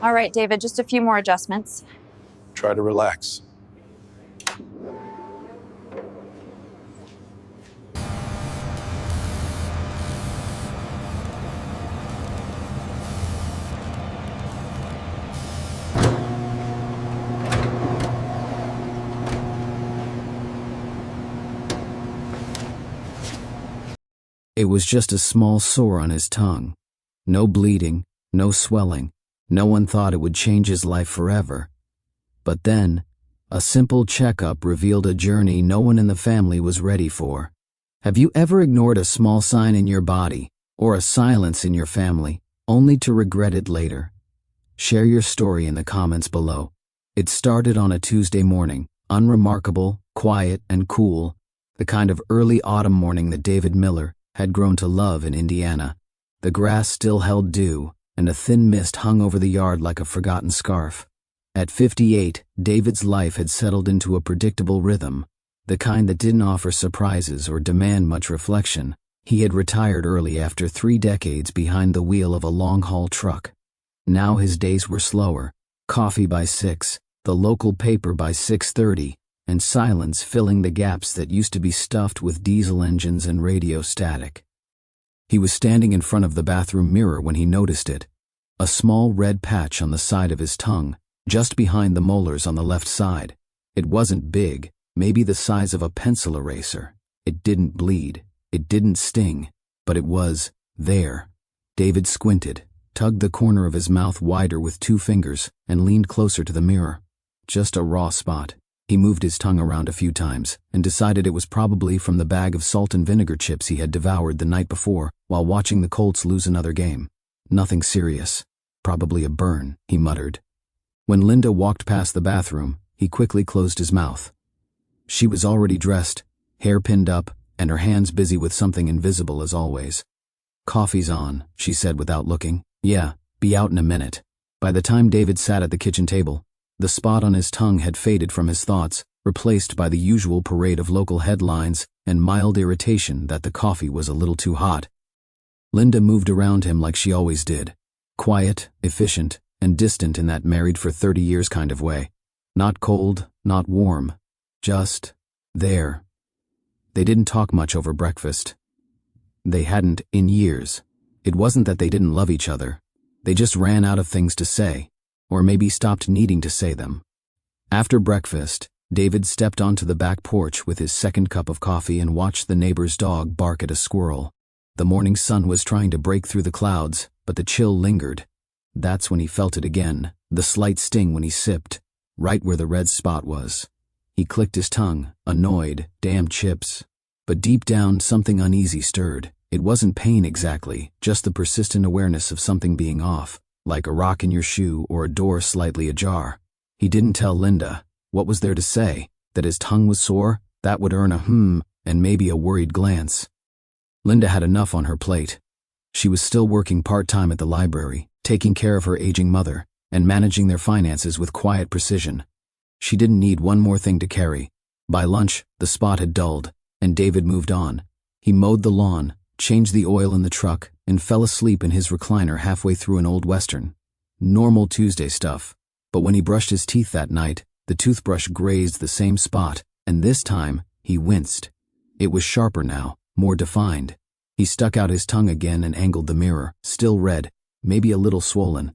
All right, David, just a few more adjustments. Try to relax. It was just a small sore on his tongue. No bleeding, no swelling. No one thought it would change his life forever. But then, a simple checkup revealed a journey no one in the family was ready for. Have you ever ignored a small sign in your body, or a silence in your family, only to regret it later? Share your story in the comments below. It started on a Tuesday morning, unremarkable, quiet, and cool, the kind of early autumn morning that David Miller had grown to love in Indiana. The grass still held dew, and a thin mist hung over the yard like a forgotten scarf. At 58, David's life had settled into a predictable rhythm, the kind that didn't offer surprises or demand much reflection. He had retired early after 3 decades behind the wheel of a long-haul truck. Now his days were slower, coffee by 6, the local paper by 6:30, and silence filling the gaps that used to be stuffed with diesel engines and radio static. He was standing in front of the bathroom mirror when he noticed it. A small red patch on the side of his tongue, just behind the molars on the left side. It wasn't big, maybe the size of a pencil eraser. It didn't bleed, it didn't sting, but it was there. David squinted, tugged the corner of his mouth wider with 2 fingers, and leaned closer to the mirror. Just a raw spot. He moved his tongue around a few times and decided it was probably from the bag of salt and vinegar chips he had devoured the night before while watching the Colts lose another game. Nothing serious. Probably a burn, he muttered. When Linda walked past the bathroom, he quickly closed his mouth. She was already dressed, hair pinned up, and her hands busy with something invisible as always. "Coffee's on," she said without looking. "Yeah, be out in a minute." By the time David sat at the kitchen table, the spot on his tongue had faded from his thoughts, replaced by the usual parade of local headlines and mild irritation that the coffee was a little too hot. Linda moved around him like she always did, quiet, efficient, and distant in that married for 30 years kind of way. Not cold, not warm, just there. They didn't talk much over breakfast. They hadn't in years. It wasn't that they didn't love each other. They just ran out of things to say, or maybe stopped needing to say them. After breakfast, David stepped onto the back porch with his second cup of coffee and watched the neighbor's dog bark at a squirrel. The morning sun was trying to break through the clouds, but the chill lingered. That's when he felt it again, the slight sting when he sipped, right where the red spot was. He clicked his tongue, annoyed, damn chips. But deep down, something uneasy stirred. It wasn't pain exactly, just the persistent awareness of something being off, like a rock in your shoe or a door slightly ajar. He didn't tell Linda. What was there to say? That his tongue was sore? That would earn a and maybe a worried glance. Linda had enough on her plate. She was still working part-time at the library, taking care of her aging mother, and managing their finances with quiet precision. She didn't need one more thing to carry. By lunch, the spot had dulled, and David moved on. He mowed the lawn, changed the oil in the truck, and fell asleep in his recliner halfway through an old Western. Normal Tuesday stuff. But when he brushed his teeth that night, the toothbrush grazed the same spot, and this time, he winced. It was sharper now, more defined. He stuck out his tongue again and angled the mirror, still red, maybe a little swollen.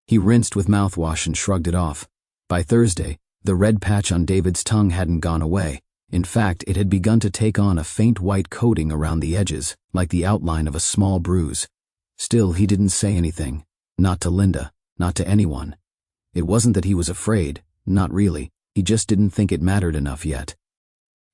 He rinsed with mouthwash and shrugged it off. By Thursday, the red patch on David's tongue hadn't gone away. In fact, it had begun to take on a faint white coating around the edges, like the outline of a small bruise. Still, he didn't say anything. Not to Linda, not to anyone. It wasn't that he was afraid, not really. He just didn't think it mattered enough yet.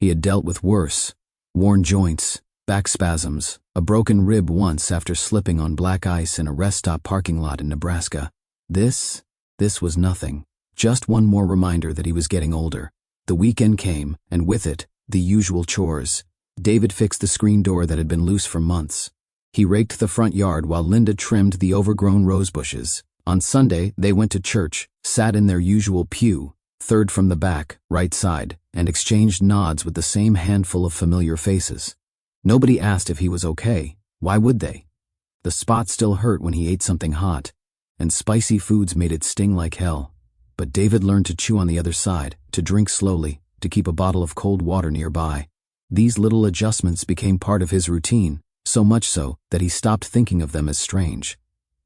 He had dealt with worse. Worn joints, back spasms, a broken rib once after slipping on black ice in a rest stop parking lot in Nebraska. This was nothing. Just one more reminder that he was getting older. The weekend came, and with it, the usual chores. David fixed the screen door that had been loose for months. He raked the front yard while Linda trimmed the overgrown rose bushes. On Sunday, they went to church, sat in their usual pew, third from the back, right side, and exchanged nods with the same handful of familiar faces. Nobody asked if he was okay. Why would they? The spot still hurt when he ate something hot, and spicy foods made it sting like hell. But David learned to chew on the other side, to drink slowly, to keep a bottle of cold water nearby. These little adjustments became part of his routine, so much so that he stopped thinking of them as strange.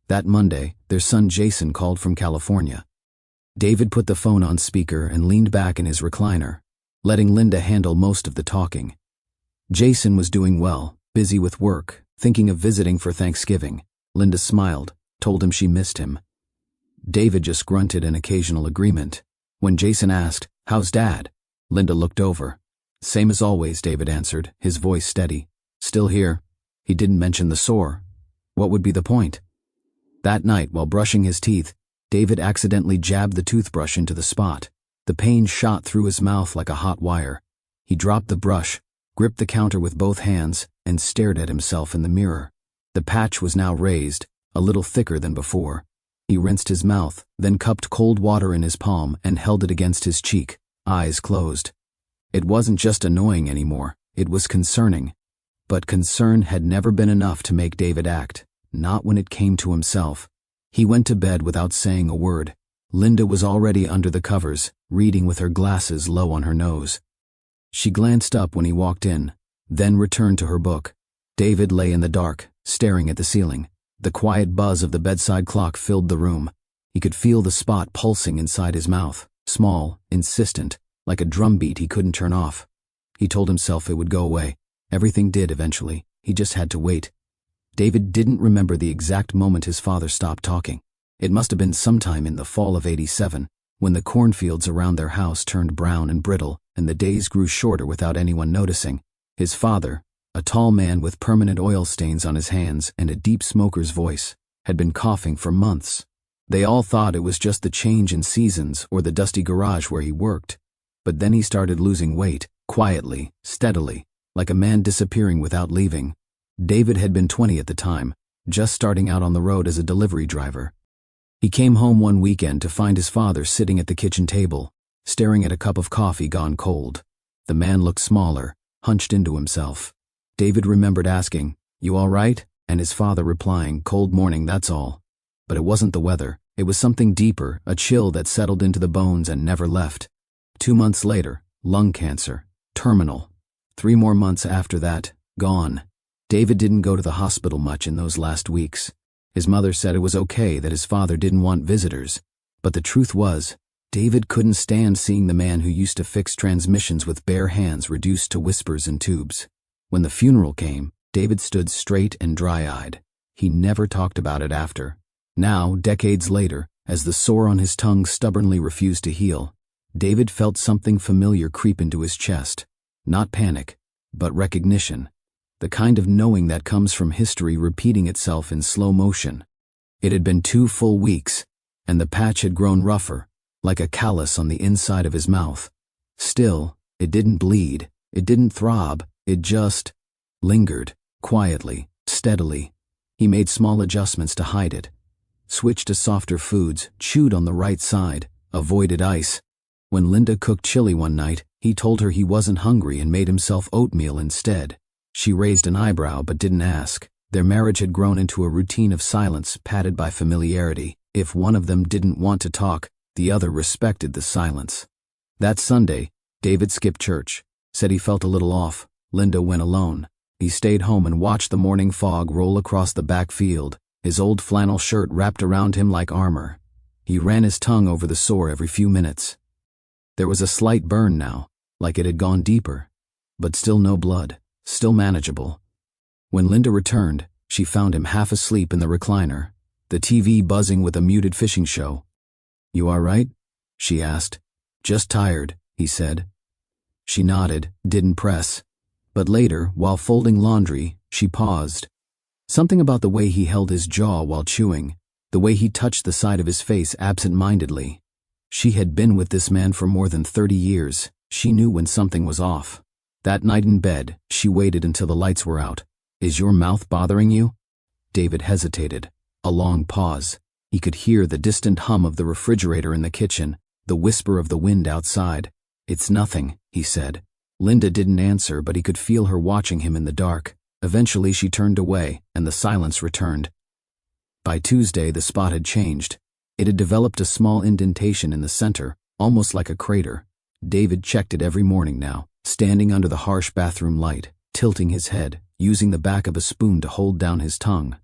That Monday, their son Jason called from California. David put the phone on speaker and leaned back in his recliner, letting Linda handle most of the talking. Jason was doing well, busy with work, thinking of visiting for Thanksgiving. Linda smiled, told him she missed him. David just grunted an occasional agreement. When Jason asked, "How's Dad?" Linda looked over. "Same as always," David answered, his voice steady. "Still here. He didn't mention the sore. What would be the point?" That night, while brushing his teeth, David accidentally jabbed the toothbrush into the spot. The pain shot through his mouth like a hot wire. He dropped the brush, gripped the counter with both hands, and stared at himself in the mirror. The patch was now raised, a little thicker than before. He rinsed his mouth, then cupped cold water in his palm and held it against his cheek, eyes closed. It wasn't just annoying anymore, it was concerning. But concern had never been enough to make David act, not when it came to himself. He went to bed without saying a word. Linda was already under the covers, reading with her glasses low on her nose. She glanced up when he walked in, then returned to her book. David lay in the dark, staring at the ceiling. The quiet buzz of the bedside clock filled the room. He could feel the spot pulsing inside his mouth, small, insistent, like a drumbeat he couldn't turn off. He told himself it would go away. Everything did eventually. He just had to wait. David didn't remember the exact moment his father stopped talking. It must have been sometime in the fall of '87, when the cornfields around their house turned brown and brittle, and the days grew shorter without anyone noticing. His father, a tall man with permanent oil stains on his hands and a deep smoker's voice, had been coughing for months. They all thought it was just the change in seasons or the dusty garage where he worked. But then he started losing weight, quietly, steadily, like a man disappearing without leaving. David had been 20 at the time, just starting out on the road as a delivery driver. He came home one weekend to find his father sitting at the kitchen table, staring at a cup of coffee gone cold. The man looked smaller, hunched into himself. David remembered asking, "You all right?" and his father replying, "Cold morning, that's all." But it wasn't the weather. It was something deeper, a chill that settled into the bones and never left. 2 months later, lung cancer, terminal. 3 more months after that, gone. David didn't go to the hospital much in those last weeks. His mother said it was okay that his father didn't want visitors. But the truth was, David couldn't stand seeing the man who used to fix transmissions with bare hands reduced to whispers and tubes. When the funeral came, David stood straight and dry-eyed. He never talked about it after. Now, decades later, as the sore on his tongue stubbornly refused to heal, David felt something familiar creep into his chest. Not panic, but recognition. The kind of knowing that comes from history repeating itself in slow motion. It had been 2 full weeks, and the patch had grown rougher, like a callus on the inside of his mouth. Still, it didn't bleed, it didn't throb, it just lingered, quietly, steadily. He made small adjustments to hide it. Switched to softer foods, chewed on the right side, avoided ice. When Linda cooked chili one night, he told her he wasn't hungry and made himself oatmeal instead. She raised an eyebrow but didn't ask. Their marriage had grown into a routine of silence padded by familiarity. If one of them didn't want to talk, the other respected the silence. That Sunday, David skipped church, said he felt a little off. Linda went alone. He stayed home and watched the morning fog roll across the back field, his old flannel shirt wrapped around him like armor. He ran his tongue over the sore every few minutes. There was a slight burn now, like it had gone deeper, but still no blood, still manageable. When Linda returned, she found him half asleep in the recliner, the TV buzzing with a muted fishing show. "You all right?" she asked. "Just tired," he said. She nodded, didn't press. But later, while folding laundry, she paused. Something about the way he held his jaw while chewing, the way he touched the side of his face absent-mindedly. She had been with this man for more than 30 years. She knew when something was off. That night in bed, she waited until the lights were out. "Is your mouth bothering you?" David hesitated. A long pause. He could hear the distant hum of the refrigerator in the kitchen, the whisper of the wind outside. "It's nothing," he said. Linda didn't answer, but he could feel her watching him in the dark. Eventually she turned away, and the silence returned. By Tuesday, the spot had changed. It had developed a small indentation in the center, almost like a crater. David checked it every morning now, standing under the harsh bathroom light, tilting his head, using the back of a spoon to hold down his tongue.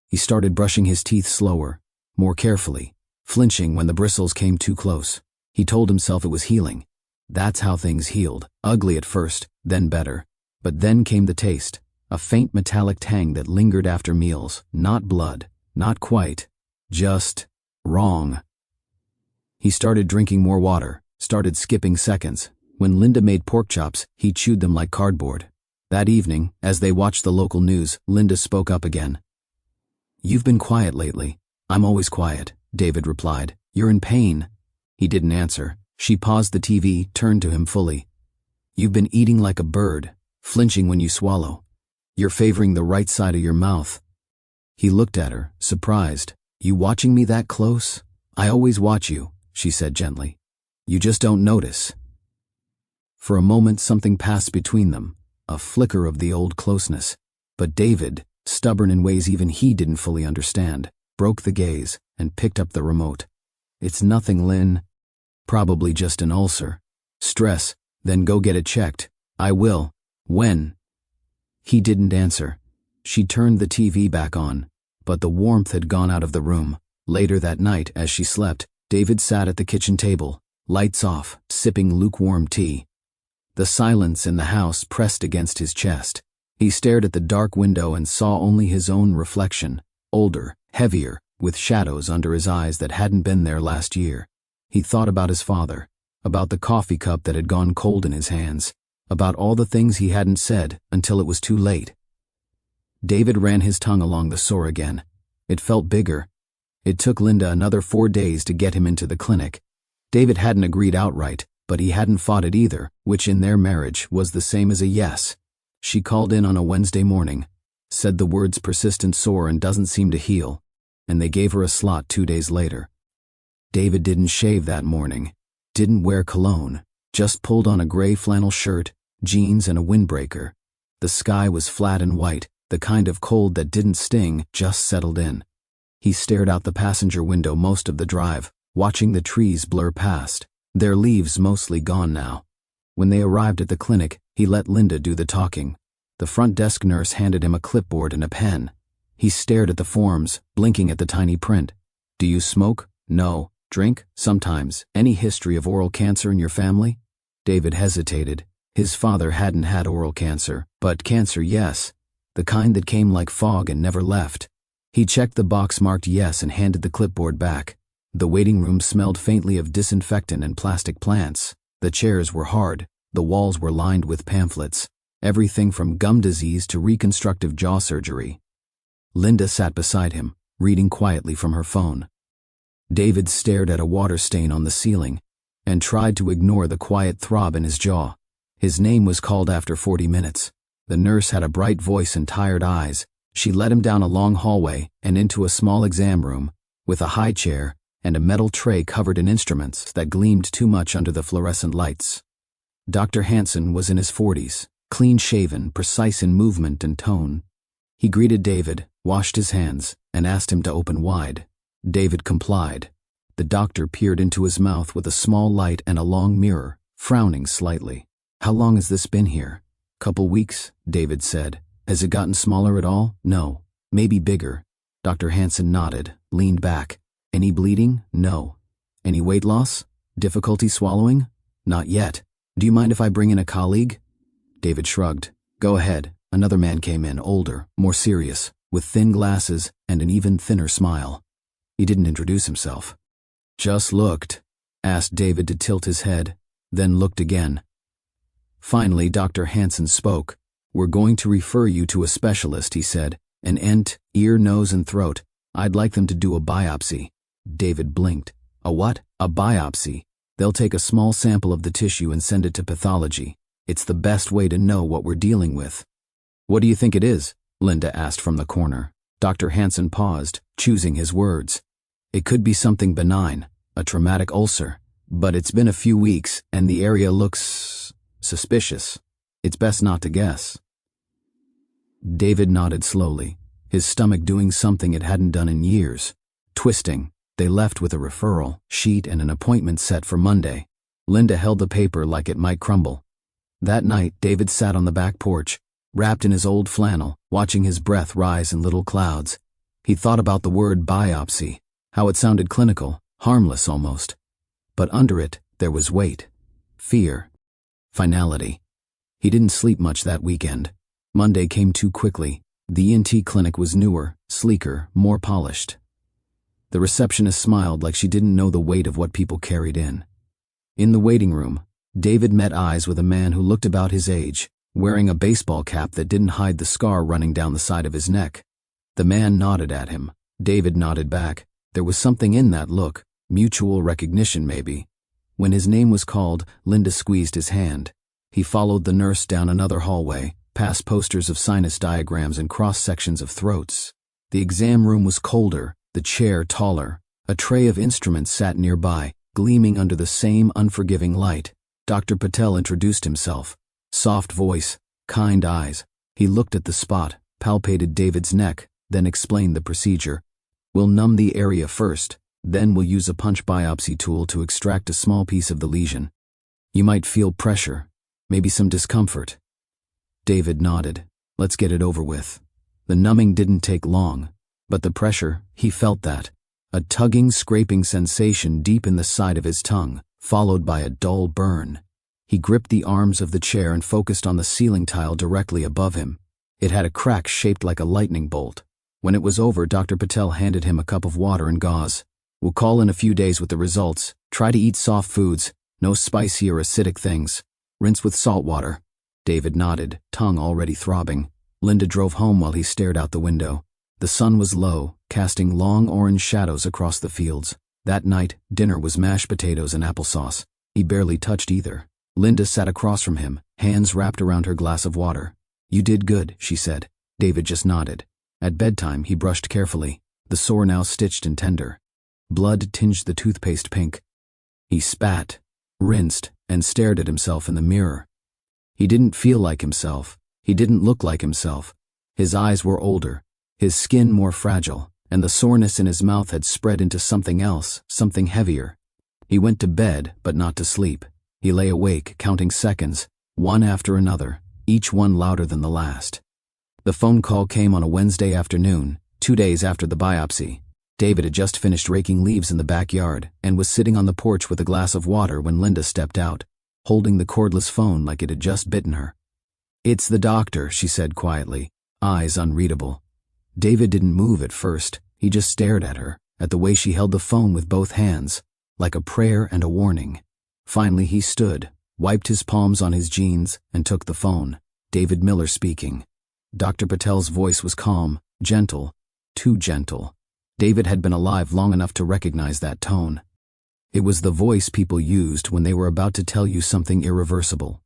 He started brushing his teeth slower, more carefully, flinching when the bristles came too close. He told himself it was healing. That's how things healed, ugly at first, then better. But then came the taste, a faint metallic tang that lingered after meals, not blood, not quite, just wrong. He started drinking more water, started skipping seconds. When Linda made pork chops, he chewed them like cardboard. That evening, as they watched the local news, Linda spoke up again. "You've been quiet lately." "I'm always quiet," David replied. "You're in pain." He didn't answer. She paused the TV, turned to him fully. "You've been eating like a bird, flinching when you swallow. You're favoring the right side of your mouth." He looked at her, surprised. "You watching me that close?" "I always watch you," she said gently. "You just don't notice." For a moment something passed between them, a flicker of the old closeness. But David, stubborn in ways even he didn't fully understand, broke the gaze and picked up the remote. "It's nothing, Lynn. Probably just an ulcer. Stress, then go get it checked." "I will." "When?" He didn't answer. She turned the TV back on, but the warmth had gone out of the room. Later that night, as she slept, David sat at the kitchen table, lights off, sipping lukewarm tea. The silence in the house pressed against his chest. He stared at the dark window and saw only his own reflection, older, heavier, with shadows under his eyes that hadn't been there last year. He thought about his father, about the coffee cup that had gone cold in his hands, about all the things he hadn't said until it was too late. David ran his tongue along the sore again. It felt bigger. It took Linda another 4 days to get him into the clinic. David hadn't agreed outright, but he hadn't fought it either, which in their marriage was the same as a yes. She called in on a Wednesday morning, said the words persistent sore and doesn't seem to heal, and they gave her a slot 2 days later. David didn't shave that morning, didn't wear cologne, just pulled on a gray flannel shirt, jeans and a windbreaker. The sky was flat and white, the kind of cold that didn't sting, just settled in. He stared out the passenger window most of the drive, watching the trees blur past, their leaves mostly gone now. When they arrived at the clinic, he let Linda do the talking. The front desk nurse handed him a clipboard and a pen. He stared at the forms, blinking at the tiny print. "Do you smoke?" "No." "Drink?" "Sometimes." "Any history of oral cancer in your family?" David hesitated. His father hadn't had oral cancer, but cancer, yes. The kind that came like fog and never left. He checked the box marked yes and handed the clipboard back. The waiting room smelled faintly of disinfectant and plastic plants. The chairs were hard. The walls were lined with pamphlets. Everything from gum disease to reconstructive jaw surgery. Linda sat beside him, reading quietly from her phone. David stared at a water stain on the ceiling and tried to ignore the quiet throb in his jaw. His name was called after 40 minutes. The nurse had a bright voice and tired eyes. She led him down a long hallway and into a small exam room with a high chair and a metal tray covered in instruments that gleamed too much under the fluorescent lights. Dr. Hansen was in his 40s, clean-shaven, precise in movement and tone. He greeted David, washed his hands, and asked him to open wide. David complied. The doctor peered into his mouth with a small light and a long mirror, frowning slightly. "How long has this been here?" "Couple weeks," David said. "Has it gotten smaller at all?" "No. Maybe bigger." Dr. Hansen nodded, leaned back. "Any bleeding?" "No." "Any weight loss? Difficulty swallowing?" "Not yet. Do you mind if I bring in a colleague?" David shrugged. "Go ahead." Another man came in, older, more serious, with thin glasses and an even thinner smile. He didn't introduce himself. "Just looked," asked David to tilt his head, then looked again. Finally, Dr. Hansen spoke. "We're going to refer you to a specialist," he said. "An ENT, ear, nose, and throat. I'd like them to do a biopsy." David blinked. "A what?" "A biopsy. They'll take a small sample of the tissue and send it to pathology. It's the best way to know what we're dealing with." "What do you think it is?" Linda asked from the corner. Dr. Hansen paused, choosing his words. "It could be something benign, a traumatic ulcer, but it's been a few weeks and the area looks suspicious. It's best not to guess." David nodded slowly. his stomach doing something it hadn't done in years. Twisting, they left with a referral sheet and an appointment set for Monday. Linda held the paper like it might crumble. That night, David sat on the back porch, wrapped in his old flannel, watching his breath rise in little clouds. He thought about the word biopsy, how it sounded clinical, harmless almost. But under it, there was weight, fear, finality. He didn't sleep much that weekend. Monday came too quickly. The ENT clinic was newer, sleeker, more polished. The receptionist smiled like she didn't know the weight of what people carried in. In the waiting room, David met eyes with a man who looked about his age, wearing a baseball cap that didn't hide the scar running down the side of his neck. The man nodded at him. David nodded back. There was something in that look, mutual recognition maybe. When his name was called, Linda squeezed his hand. He followed the nurse down another hallway, past posters of sinus diagrams and cross-sections of throats. The exam room was colder, the chair taller. A tray of instruments sat nearby, gleaming under the same unforgiving light. Dr. Patel introduced himself. Soft voice, kind eyes. He looked at the spot, palpated David's neck, then explained the procedure. We'll numb the area first, then we'll use a punch biopsy tool to extract a small piece of the lesion. You might feel pressure, maybe some discomfort. David nodded. Let's get it over with. The numbing didn't take long, but the pressure, he felt that. A tugging, scraping sensation deep in the side of his tongue, followed by a dull burn. He gripped the arms of the chair and focused on the ceiling tile directly above him. It had a crack shaped like a lightning bolt. When it was over, Dr. Patel handed him a cup of water and gauze. We'll call in a few days with the results. Try to eat soft foods, no spicy or acidic things. Rinse with salt water. David nodded, tongue already throbbing. Linda drove home while he stared out the window. The sun was low, casting long orange shadows across the fields. That night, dinner was mashed potatoes and applesauce. He barely touched either. Linda sat across from him, hands wrapped around her glass of water. You did good, she said. David just nodded. At bedtime, he brushed carefully, the sore now stitched and tender. Blood tinged the toothpaste pink. He spat, rinsed, and stared at himself in the mirror. He didn't feel like himself. He didn't look like himself. His eyes were older, his skin more fragile, and the soreness in his mouth had spread into something else, something heavier. He went to bed, but not to sleep. He lay awake, counting seconds, one after another, each one louder than the last. The phone call came on a Wednesday afternoon, 2 days after the biopsy. David had just finished raking leaves in the backyard and was sitting on the porch with a glass of water when Linda stepped out, holding the cordless phone like it had just bitten her. It's the doctor, she said quietly, eyes unreadable. David didn't move at first. He just stared at her, at the way she held the phone with both hands, like a prayer and a warning. Finally he stood, wiped his palms on his jeans, and took the phone. David Miller speaking. Dr. Patel's voice was calm, gentle, too gentle. David had been alive long enough to recognize that tone. It was the voice people used when they were about to tell you something irreversible.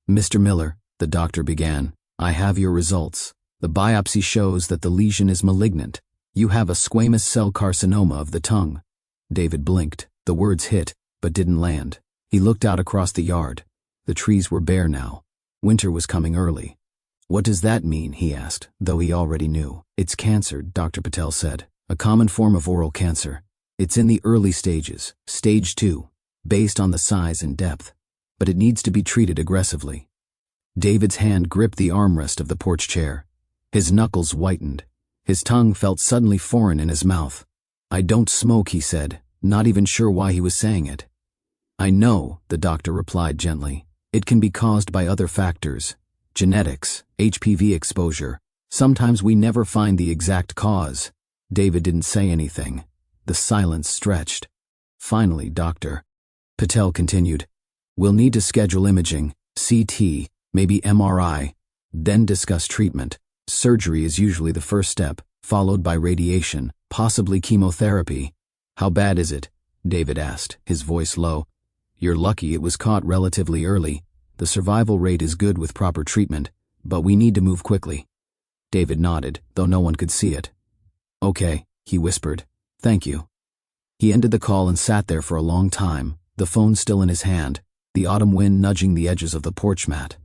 Mr. Miller, the doctor began, I have your results. The biopsy shows that the lesion is malignant. You have a squamous cell carcinoma of the tongue. David blinked. The words hit, but didn't land. He looked out across the yard. The trees were bare now. Winter was coming early. What does that mean? He asked, though he already knew. It's cancer, Dr. Patel said. A common form of oral cancer. It's in the early stages, stage 2, based on the size and depth. But it needs to be treated aggressively. David's hand gripped the armrest of the porch chair. His knuckles whitened. His tongue felt suddenly foreign in his mouth. I don't smoke, he said, not even sure why he was saying it. I know, the doctor replied gently. It can be caused by other factors. Genetics, HPV exposure. Sometimes we never find the exact cause. David didn't say anything. The silence stretched. Finally, Dr. Patel continued. We'll need to schedule imaging, CT, maybe MRI, then discuss treatment. Surgery is usually the first step, followed by radiation, possibly chemotherapy. How bad is it? David asked, his voice low. You're lucky it was caught relatively early. The survival rate is good with proper treatment, but we need to move quickly. David nodded, though no one could see it. Okay, he whispered. Thank you. He ended the call and sat there for a long time, the phone still in his hand, the autumn wind nudging the edges of the porch mat.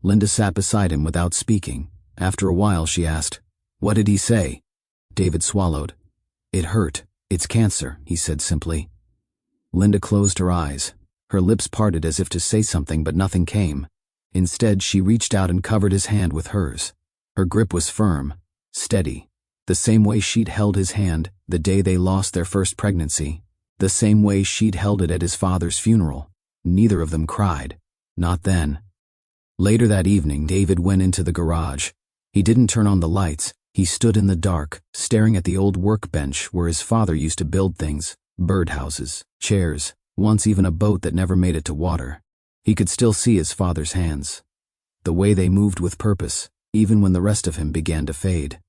Linda sat beside him without speaking. After a while she asked, What did he say? David swallowed. It hurt. It's cancer, he said simply. Linda closed her eyes. Her lips parted as if to say something, but nothing came. Instead, she reached out and covered his hand with hers. Her grip was firm, steady, the same way she'd held his hand the day they lost their first pregnancy, the same way she'd held it at his father's funeral. Neither of them cried. Not then. Later that evening, David went into the garage. He didn't turn on the lights. He stood in the dark, staring at the old workbench where his father used to build things, birdhouses, chairs, once even a boat that never made it to water. He could still see his father's hands, the way they moved with purpose, even when the rest of him began to fade.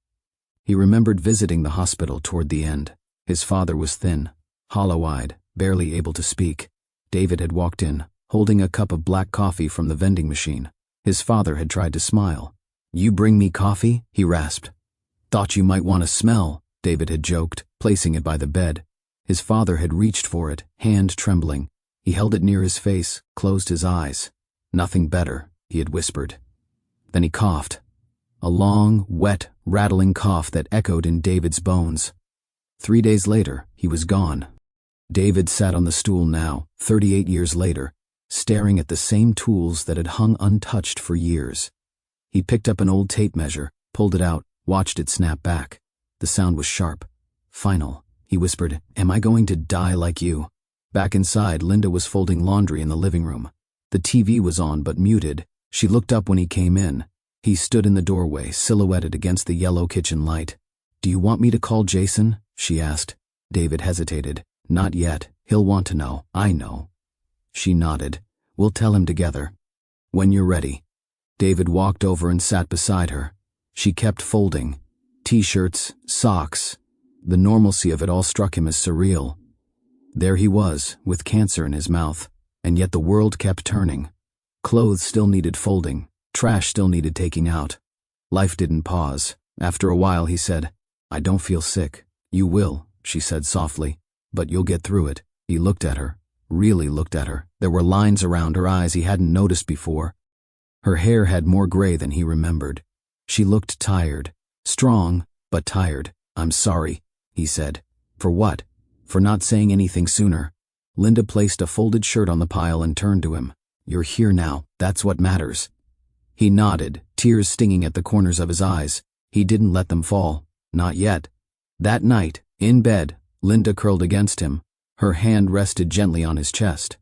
He remembered visiting the hospital toward the end. His father was thin, hollow-eyed, barely able to speak. David had walked in, holding a cup of black coffee from the vending machine. His father had tried to smile. "You bring me coffee?" he rasped. "Thought you might want to smell," David had joked, placing it by the bed. His father had reached for it, hand trembling. He held it near his face, closed his eyes. "Nothing better," he had whispered. Then he coughed. A long, wet, rattling cough that echoed in David's bones. 3 days later, he was gone. David sat on the stool now, 38 years later, staring at the same tools that had hung untouched for years. He picked up an old tape measure, pulled it out, watched it snap back. The sound was sharp. Final. He whispered, "Am I going to die like you?" Back inside, Linda was folding laundry in the living room. The TV was on but muted. She looked up when he came in. He stood in the doorway, silhouetted against the yellow kitchen light. "Do you want me to call Jason?" she asked. David hesitated. "Not yet. He'll want to know. I know." She nodded. "We'll tell him together." "When you're ready." David walked over and sat beside her. She kept folding. T-shirts, socks. The normalcy of it all struck him as surreal. There he was, with cancer in his mouth, and yet the world kept turning. Clothes still needed folding. Trash still needed taking out. Life didn't pause. After a while he said, "I don't feel sick." "You will," she said softly, "but you'll get through it." He looked at her, really looked at her. There were lines around her eyes he hadn't noticed before. Her hair had more gray than he remembered. She looked tired, strong, but tired. "I'm sorry," he said. "For what?" "For not saying anything sooner." Linda placed a folded shirt on the pile and turned to him. "You're here now. That's what matters." He nodded, tears stinging at the corners of his eyes. He didn't let them fall. Not yet. That night, in bed, Linda curled against him. Her hand rested gently on his chest.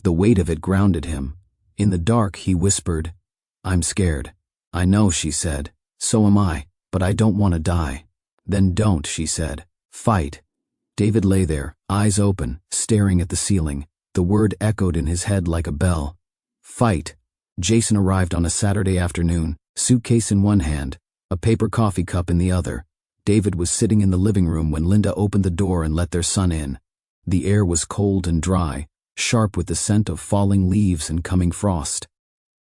The weight of it grounded him. In the dark, he whispered, "I'm scared." "I know," she said. "So am I, but I don't want to die." "Then don't," she said. "Fight." David lay there, eyes open, staring at the ceiling. The word echoed in his head like a bell. Fight. Jason arrived on a Saturday afternoon, suitcase in one hand, a paper coffee cup in the other. David was sitting in the living room when Linda opened the door and let their son in. The air was cold and dry, sharp with the scent of falling leaves and coming frost.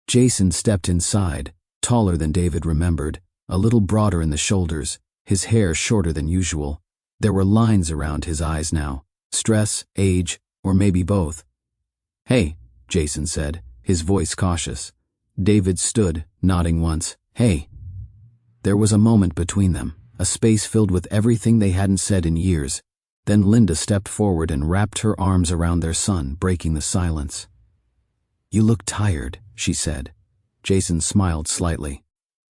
Jason stepped inside, taller than David remembered, a little broader in the shoulders, his hair shorter than usual. There were lines around his eyes now, stress, age, or maybe both. "Hey," Jason said, his voice cautious. David stood, nodding once. "Hey." There was a moment between them, a space filled with everything they hadn't said in years. Then Linda stepped forward and wrapped her arms around their son, breaking the silence. "You look tired," she said. Jason smiled slightly.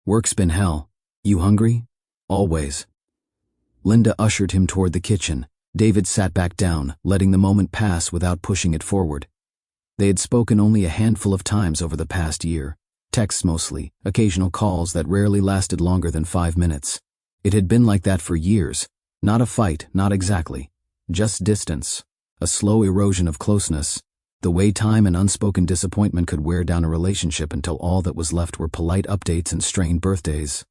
"Work's been hell. You hungry?" "Always." Linda ushered him toward the kitchen. David sat back down, letting the moment pass without pushing it forward. They had spoken only a handful of times over the past year. Texts mostly, occasional calls that rarely lasted longer than 5 minutes. It had been like that for years. Not a fight, not exactly. Just distance. A slow erosion of closeness. The way time and unspoken disappointment could wear down a relationship until all that was left were polite updates and strained birthdays.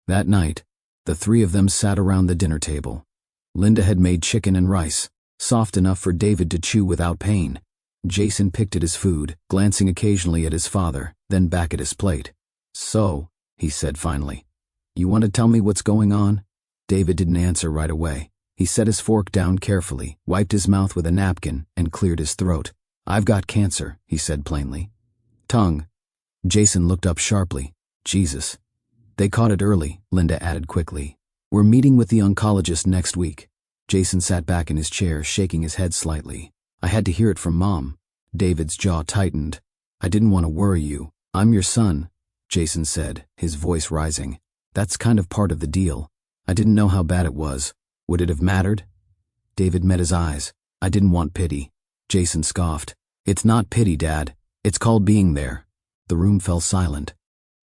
That night, the three of them sat around the dinner table. Linda had made chicken and rice, soft enough for David to chew without pain. Jason picked at his food, glancing occasionally at his father, then back at his plate. "So," he said finally, "you want to tell me what's going on?" David didn't answer right away. He set his fork down carefully, wiped his mouth with a napkin, and cleared his throat. "I've got cancer," he said plainly. "Tongue." Jason looked up sharply. "Jesus." They caught it early, Linda added quickly. We're meeting with the oncologist next week. Jason sat back in his chair, shaking his head slightly. I had to hear it from Mom. David's jaw tightened. I didn't want to worry you. I'm your son, Jason said, his voice rising. That's kind of part of the deal. I didn't know how bad it was. Would it have mattered? David met his eyes. I didn't want pity. Jason scoffed. It's not pity, Dad. It's called being there. The room fell silent.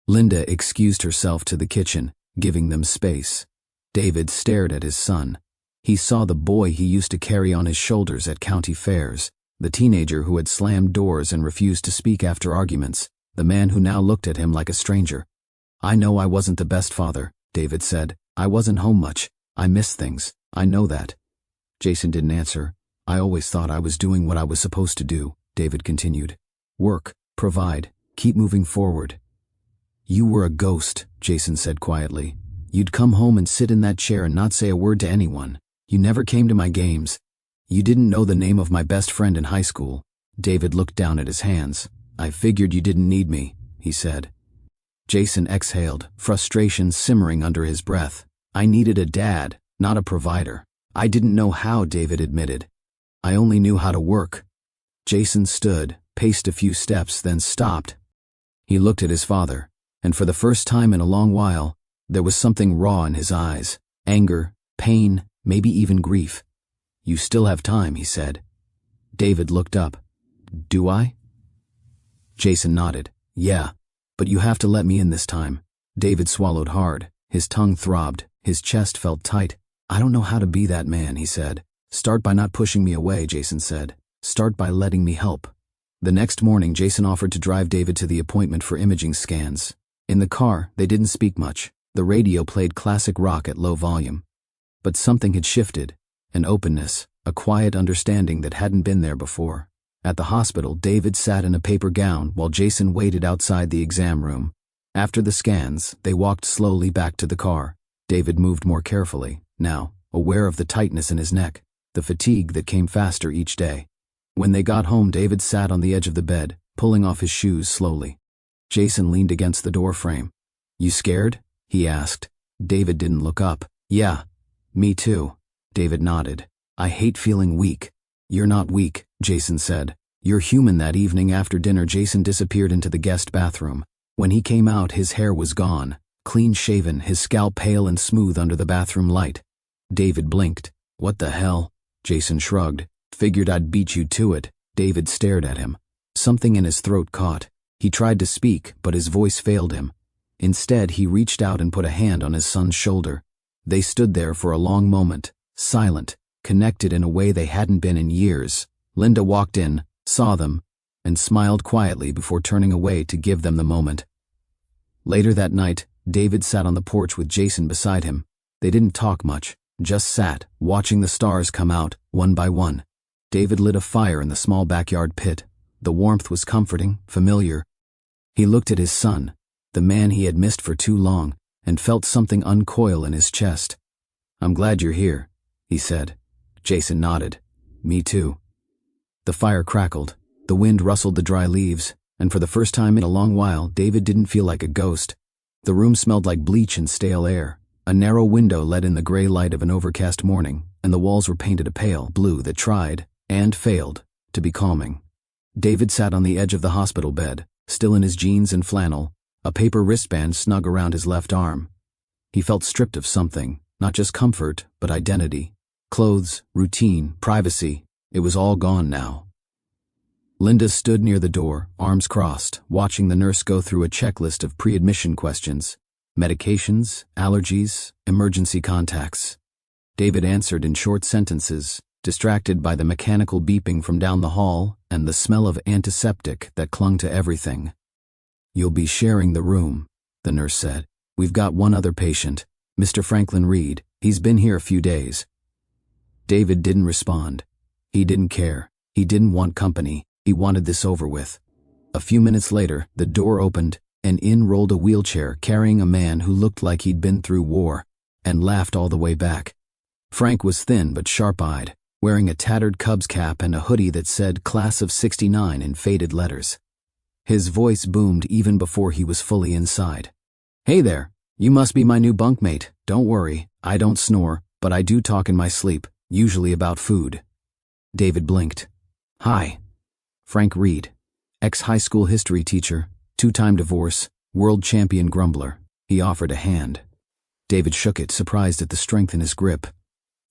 Linda excused herself to the kitchen, giving them space. David stared at his son. He saw the boy he used to carry on his shoulders at county fairs, the teenager who had slammed doors and refused to speak after arguments, the man who now looked at him like a stranger. I know I wasn't the best father, David said. I wasn't home much. I missed things. I know that. Jason didn't answer. I always thought I was doing what I was supposed to do, David continued. Work, provide, keep moving forward. You were a ghost, Jason said quietly. You'd come home and sit in that chair and not say a word to anyone. You never came to my games. You didn't know the name of my best friend in high school. David looked down at his hands. I figured you didn't need me, he said. Jason exhaled, frustration simmering under his breath. I needed a dad, not a provider. I didn't know how, David admitted. I only knew how to work. Jason stood, paced a few steps, then stopped. He looked at his father, and for the first time in a long while, there was something raw in his eyes. Anger, pain, maybe even grief. You still have time, he said. David looked up. Do I? Jason nodded. Yeah, but you have to let me in this time. David swallowed hard. His tongue throbbed. His chest felt tight. I don't know how to be that man, he said. Start by not pushing me away, Jason said. Start by letting me help. The next morning, Jason offered to drive David to the appointment for imaging scans. In the car, they didn't speak much. The radio played classic rock at low volume. But something had shifted. An openness, a quiet understanding that hadn't been there before. At the hospital, David sat in a paper gown while Jason waited outside the exam room. After the scans, they walked slowly back to the car. David moved more carefully, now, aware of the tightness in his neck, the fatigue that came faster each day. When they got home, David sat on the edge of the bed, pulling off his shoes slowly. Jason leaned against the door frame. You scared? He asked. David didn't look up. Yeah, me too. David nodded. I hate feeling weak. You're not weak, Jason said. You're human. That evening after dinner, Jason disappeared into the guest bathroom. When he came out, his hair was gone, clean shaven, his scalp pale and smooth under the bathroom light. David blinked. What the hell? Jason shrugged. Figured I'd beat you to it. David stared at him. Something in his throat caught. He tried to speak, but his voice failed him. Instead, he reached out and put a hand on his son's shoulder. They stood there for a long moment, silent, connected in a way they hadn't been in years. Linda walked in, saw them, and smiled quietly before turning away to give them the moment. Later that night, David sat on the porch with Jason beside him. They didn't talk much, just sat, watching the stars come out, one by one. David lit a fire in the small backyard pit. The warmth was comforting, familiar. He looked at his son, the man he had missed for too long, and felt something uncoil in his chest. I'm glad you're here, he said. Jason nodded. Me too. The fire crackled. The wind rustled the dry leaves, and for the first time in a long while, David didn't feel like a ghost. The room smelled like bleach and stale air. A narrow window let in the gray light of an overcast morning, and the walls were painted a pale blue that tried, and failed, to be calming. David sat on the edge of the hospital bed, still in his jeans and flannel, a paper wristband snug around his left arm. He felt stripped of something, not just comfort, but identity. Clothes, routine, privacy, it was all gone now. Linda stood near the door, arms crossed, watching the nurse go through a checklist of pre-admission questions. Medications, allergies, emergency contacts. David answered in short sentences, distracted by the mechanical beeping from down the hall and the smell of antiseptic that clung to everything. You'll be sharing the room, the nurse said. We've got one other patient, Mr. Franklin Reed. He's been here a few days. David didn't respond. He didn't care. He didn't want company. He wanted this over with. A few minutes later, the door opened, and in rolled a wheelchair carrying a man who looked like he'd been through war, and laughed all the way back. Frank was thin but sharp-eyed, wearing a tattered Cubs cap and a hoodie that said Class of '69 in faded letters. His voice boomed even before he was fully inside. Hey there, You must be my new bunkmate. Don't worry, I don't snore, but I do talk in my sleep, usually about food. David blinked. Hi. Frank Reed. Ex-high school history teacher, 2-time divorce, world champion grumbler. He offered a hand. David shook it, surprised at the strength in his grip.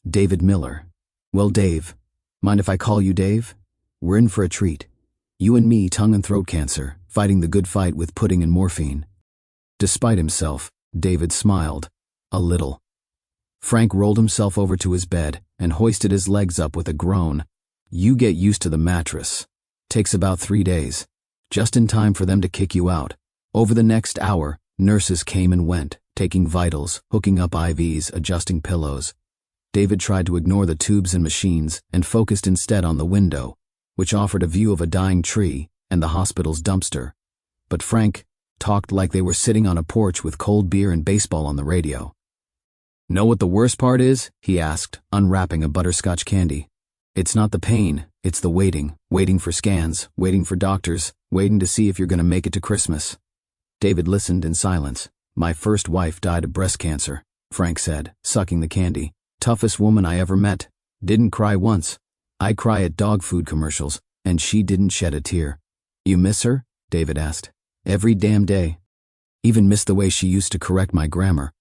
David Miller. Well, Dave. Mind if I call you Dave? We're in for a treat. You and me, tongue and throat cancer, fighting the good fight with pudding and morphine. Despite himself, David smiled. A little. Frank rolled himself over to his bed and hoisted his legs up with a groan. You get used to the mattress. Takes about 3 days. Just in time for them to kick you out. Over the next hour, nurses came and went, taking vitals, hooking up IVs, adjusting pillows. David tried to ignore the tubes and machines and focused instead on the window, which offered a view of a dying tree and the hospital's dumpster. But Frank talked like they were sitting on a porch with cold beer and baseball on the radio. Know what the worst part is? He asked, unwrapping a butterscotch candy. It's not the pain, it's the waiting for scans, waiting for doctors, waiting to see if you're going to make it to Christmas. David listened in silence. My first wife died of breast cancer, Frank said, sucking the candy. Toughest woman I ever met. Didn't cry once. I cry at dog food commercials, and she didn't shed a tear. You miss her? David asked. Every damn day. Even miss the way she used to correct my grammar.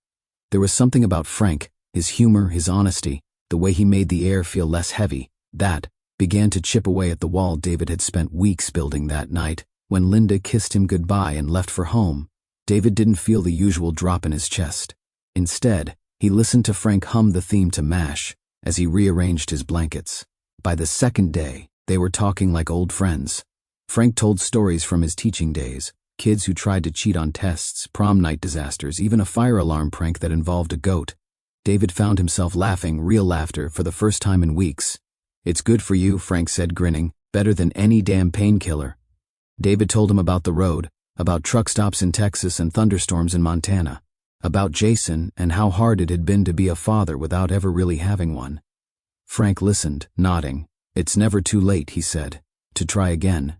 There was something about Frank, his humor, his honesty, the way he made the air feel less heavy, that began to chip away at the wall David had spent weeks building that night. When Linda kissed him goodbye and left for home, David didn't feel the usual drop in his chest. Instead, he listened to Frank hum the theme to MASH as he rearranged his blankets. By the second day, they were talking like old friends. Frank told stories from his teaching days, kids who tried to cheat on tests, prom night disasters, even a fire alarm prank that involved a goat. David found himself laughing, real laughter, for the first time in weeks. It's good for you, Frank said, grinning, better than any damn painkiller. David told him about the road, about truck stops in Texas and thunderstorms in Montana, about Jason and how hard it had been to be a father without ever really having one. Frank listened, nodding. It's never too late, he said, to try again.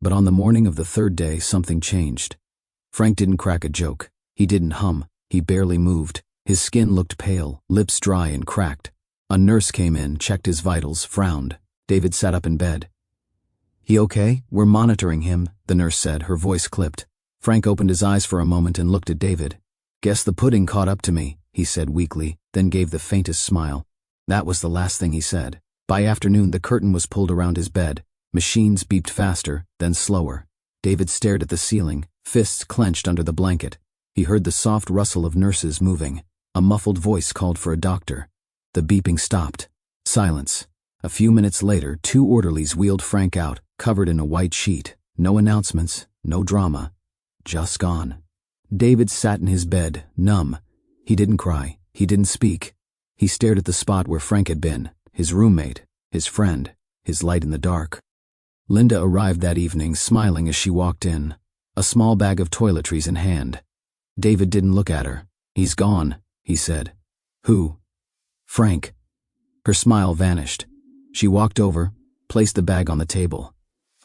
But on the morning of the third day, something changed. Frank didn't crack a joke. He didn't hum. He barely moved. His skin looked pale, lips dry and cracked. A nurse came in, checked his vitals, frowned. David sat up in bed. He okay? We're monitoring him, the nurse said, her voice clipped. Frank opened his eyes for a moment and looked at David. Guess the pudding caught up to me, he said weakly, then gave the faintest smile. That was the last thing he said. By afternoon, the curtain was pulled around his bed. Machines beeped faster, then slower. David stared at the ceiling, fists clenched under the blanket. He heard the soft rustle of nurses moving. A muffled voice called for a doctor. The beeping stopped. Silence. A few minutes later, 2 orderlies wheeled Frank out, covered in a white sheet. No announcements, no drama. Just gone. David sat in his bed, numb. He didn't cry. He didn't speak. He stared at the spot where Frank had been, his roommate, his friend, his light in the dark. Linda arrived that evening, smiling as she walked in, a small bag of toiletries in hand. David didn't look at her. He's gone, he said. Who? Frank. Her smile vanished. She walked over, placed the bag on the table.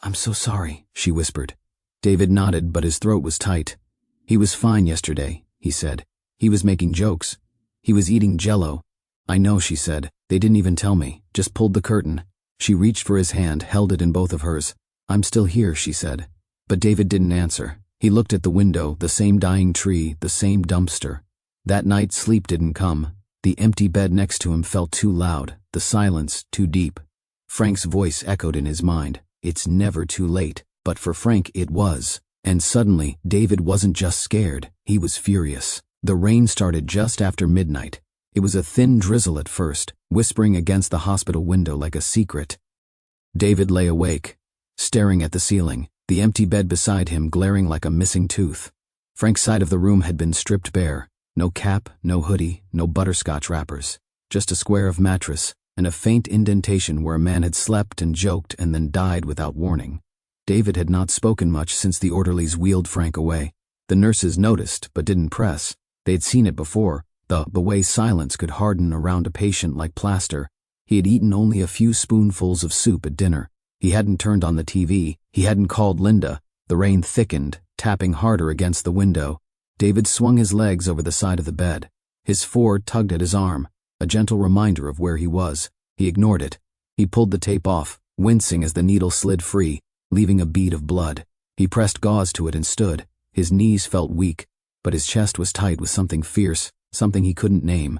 I'm so sorry, she whispered. David nodded, but his throat was tight. He was fine yesterday, he said. He was making jokes. He was eating Jell-O. I know, she said. They didn't even tell me, just pulled the curtain. She reached for his hand, held it in both of hers. I'm still here, she said. But David didn't answer. He looked at the window, the same dying tree, the same dumpster. That night, sleep didn't come. The empty bed next to him felt too loud, the silence too deep. Frank's voice echoed in his mind. It's never too late. But for Frank, it was. And suddenly, David wasn't just scared. He was furious. The rain started just after midnight. It was a thin drizzle at first, whispering against the hospital window like a secret. David lay awake, staring at the ceiling, the empty bed beside him glaring like a missing tooth. Frank's side of the room had been stripped bare. No cap, no hoodie, no butterscotch wrappers. Just a square of mattress, and a faint indentation where a man had slept and joked and then died without warning. David had not spoken much since the orderlies wheeled Frank away. The nurses noticed, but didn't press. They had seen it before, the way silence could harden around a patient like plaster. He had eaten only a few spoonfuls of soup at dinner. He hadn't turned on the TV. He hadn't called Linda. The rain thickened, tapping harder against the window. David swung his legs over the side of the bed. His Ford tugged at his arm, a gentle reminder of where he was. He ignored it. He pulled the tape off, wincing as the needle slid free, leaving a bead of blood. He pressed gauze to it and stood. His knees felt weak, but his chest was tight with something fierce, something he couldn't name.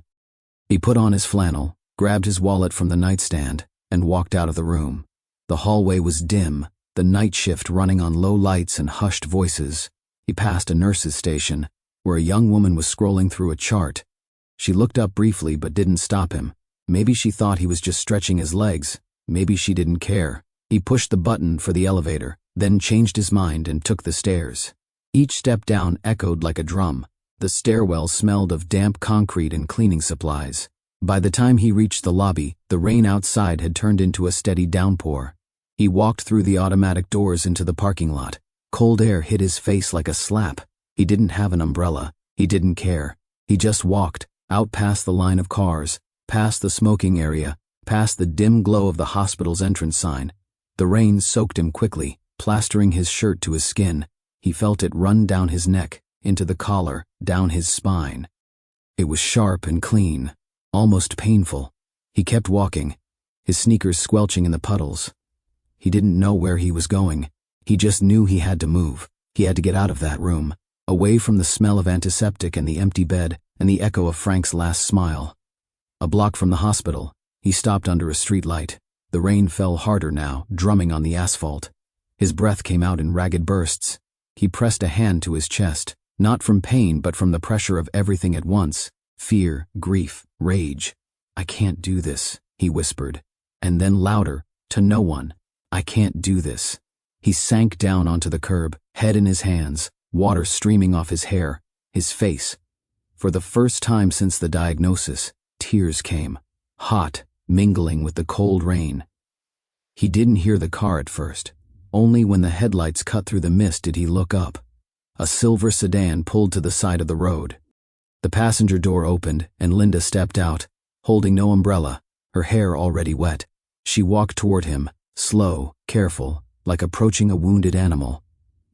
He put on his flannel, grabbed his wallet from the nightstand, and walked out of the room. The hallway was dim, the night shift running on low lights and hushed voices. He passed a nurse's station, where a young woman was scrolling through a chart. She looked up briefly but didn't stop him. Maybe she thought he was just stretching his legs. Maybe she didn't care. He pushed the button for the elevator, then changed his mind and took the stairs. Each step down echoed like a drum. The stairwell smelled of damp concrete and cleaning supplies. By the time he reached the lobby, the rain outside had turned into a steady downpour. He walked through the automatic doors into the parking lot. Cold air hit his face like a slap. He didn't have an umbrella. He didn't care. He just walked, out past the line of cars, past the smoking area, past the dim glow of the hospital's entrance sign. The rain soaked him quickly, plastering his shirt to his skin. He felt it run down his neck, into the collar, down his spine. It was sharp and clean, almost painful. He kept walking, his sneakers squelching in the puddles. He didn't know where he was going. He just knew he had to move. He had to get out of that room, away from the smell of antiseptic and the empty bed and the echo of Frank's last smile. A block from the hospital, he stopped under a street light. The rain fell harder now, drumming on the asphalt. His breath came out in ragged bursts. He pressed a hand to his chest, not from pain but from the pressure of everything at once. Fear, grief, rage. "I can't do this," he whispered. And then louder, to no one, "I can't do this." He sank down onto the curb, head in his hands, water streaming off his hair, his face. For the first time since the diagnosis, tears came, hot, mingling with the cold rain. He didn't hear the car at first. Only when the headlights cut through the mist did he look up. A silver sedan pulled to the side of the road. The passenger door opened and Linda stepped out, holding no umbrella, her hair already wet. She walked toward him, slow, careful, like approaching a wounded animal.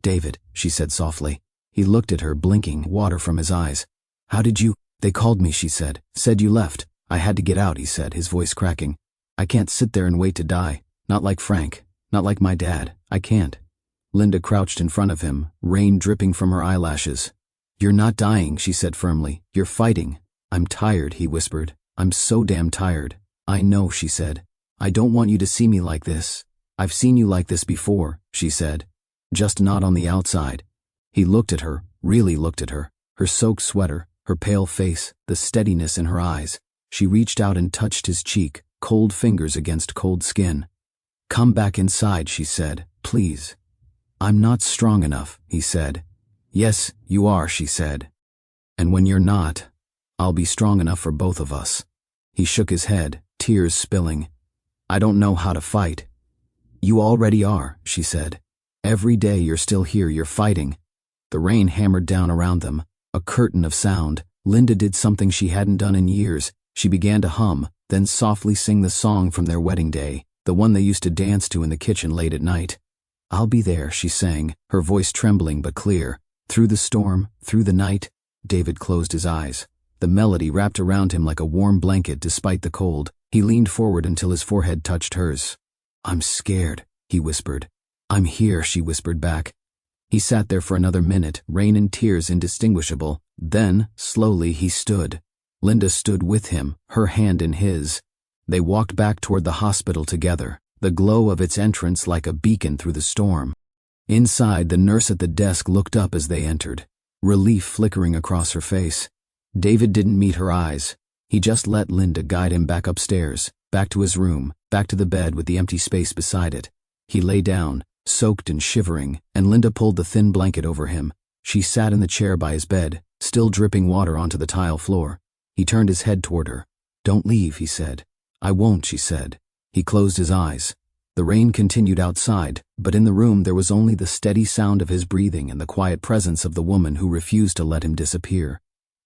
"David," she said softly. He looked at her, blinking, water from his eyes. "How did you—" "They called me," she said. "Said you left. I had to get out," he said, his voice cracking. "I can't sit there and wait to die. Not like Frank. Not like my dad. I can't." Linda crouched in front of him, rain dripping from her eyelashes. "You're not dying," she said firmly. "You're fighting." "I'm tired," he whispered. "I'm so damn tired." "I know," she said. "I don't want you to see me like this. I've seen you like this before," she said. "Just not on the outside." He looked at her, really looked at her, her soaked sweater, her pale face, the steadiness in her eyes. She reached out and touched his cheek, cold fingers against cold skin. "Come back inside," she said, "please." "I'm not strong enough," he said. "Yes, you are," she said. "And when you're not, I'll be strong enough for both of us." He shook his head, tears spilling. "I don't know how to fight." "You already are," she said. "Every day you're still here, you're fighting." The rain hammered down around them, a curtain of sound. Linda did something she hadn't done in years. She began to hum, then softly sing the song from their wedding day, the one they used to dance to in the kitchen late at night. "I'll be there," she sang, her voice trembling but clear. Through the storm, through the night. David closed his eyes. The melody wrapped around him like a warm blanket despite the cold. He leaned forward until his forehead touched hers. "I'm scared," he whispered. "I'm here," she whispered back. He sat there for another minute, rain and tears indistinguishable. Then, slowly, he stood. Linda stood with him, her hand in his. They walked back toward the hospital together, the glow of its entrance like a beacon through the storm. Inside, the nurse at the desk looked up as they entered, relief flickering across her face. David didn't meet her eyes. He just let Linda guide him back upstairs, back to his room, back to the bed with the empty space beside it. He lay down, soaked and shivering, and Linda pulled the thin blanket over him. She sat in the chair by his bed, still dripping water onto the tile floor. He turned his head toward her. "Don't leave," he said. "I won't," she said. He closed his eyes. The rain continued outside, but in the room there was only the steady sound of his breathing and the quiet presence of the woman who refused to let him disappear.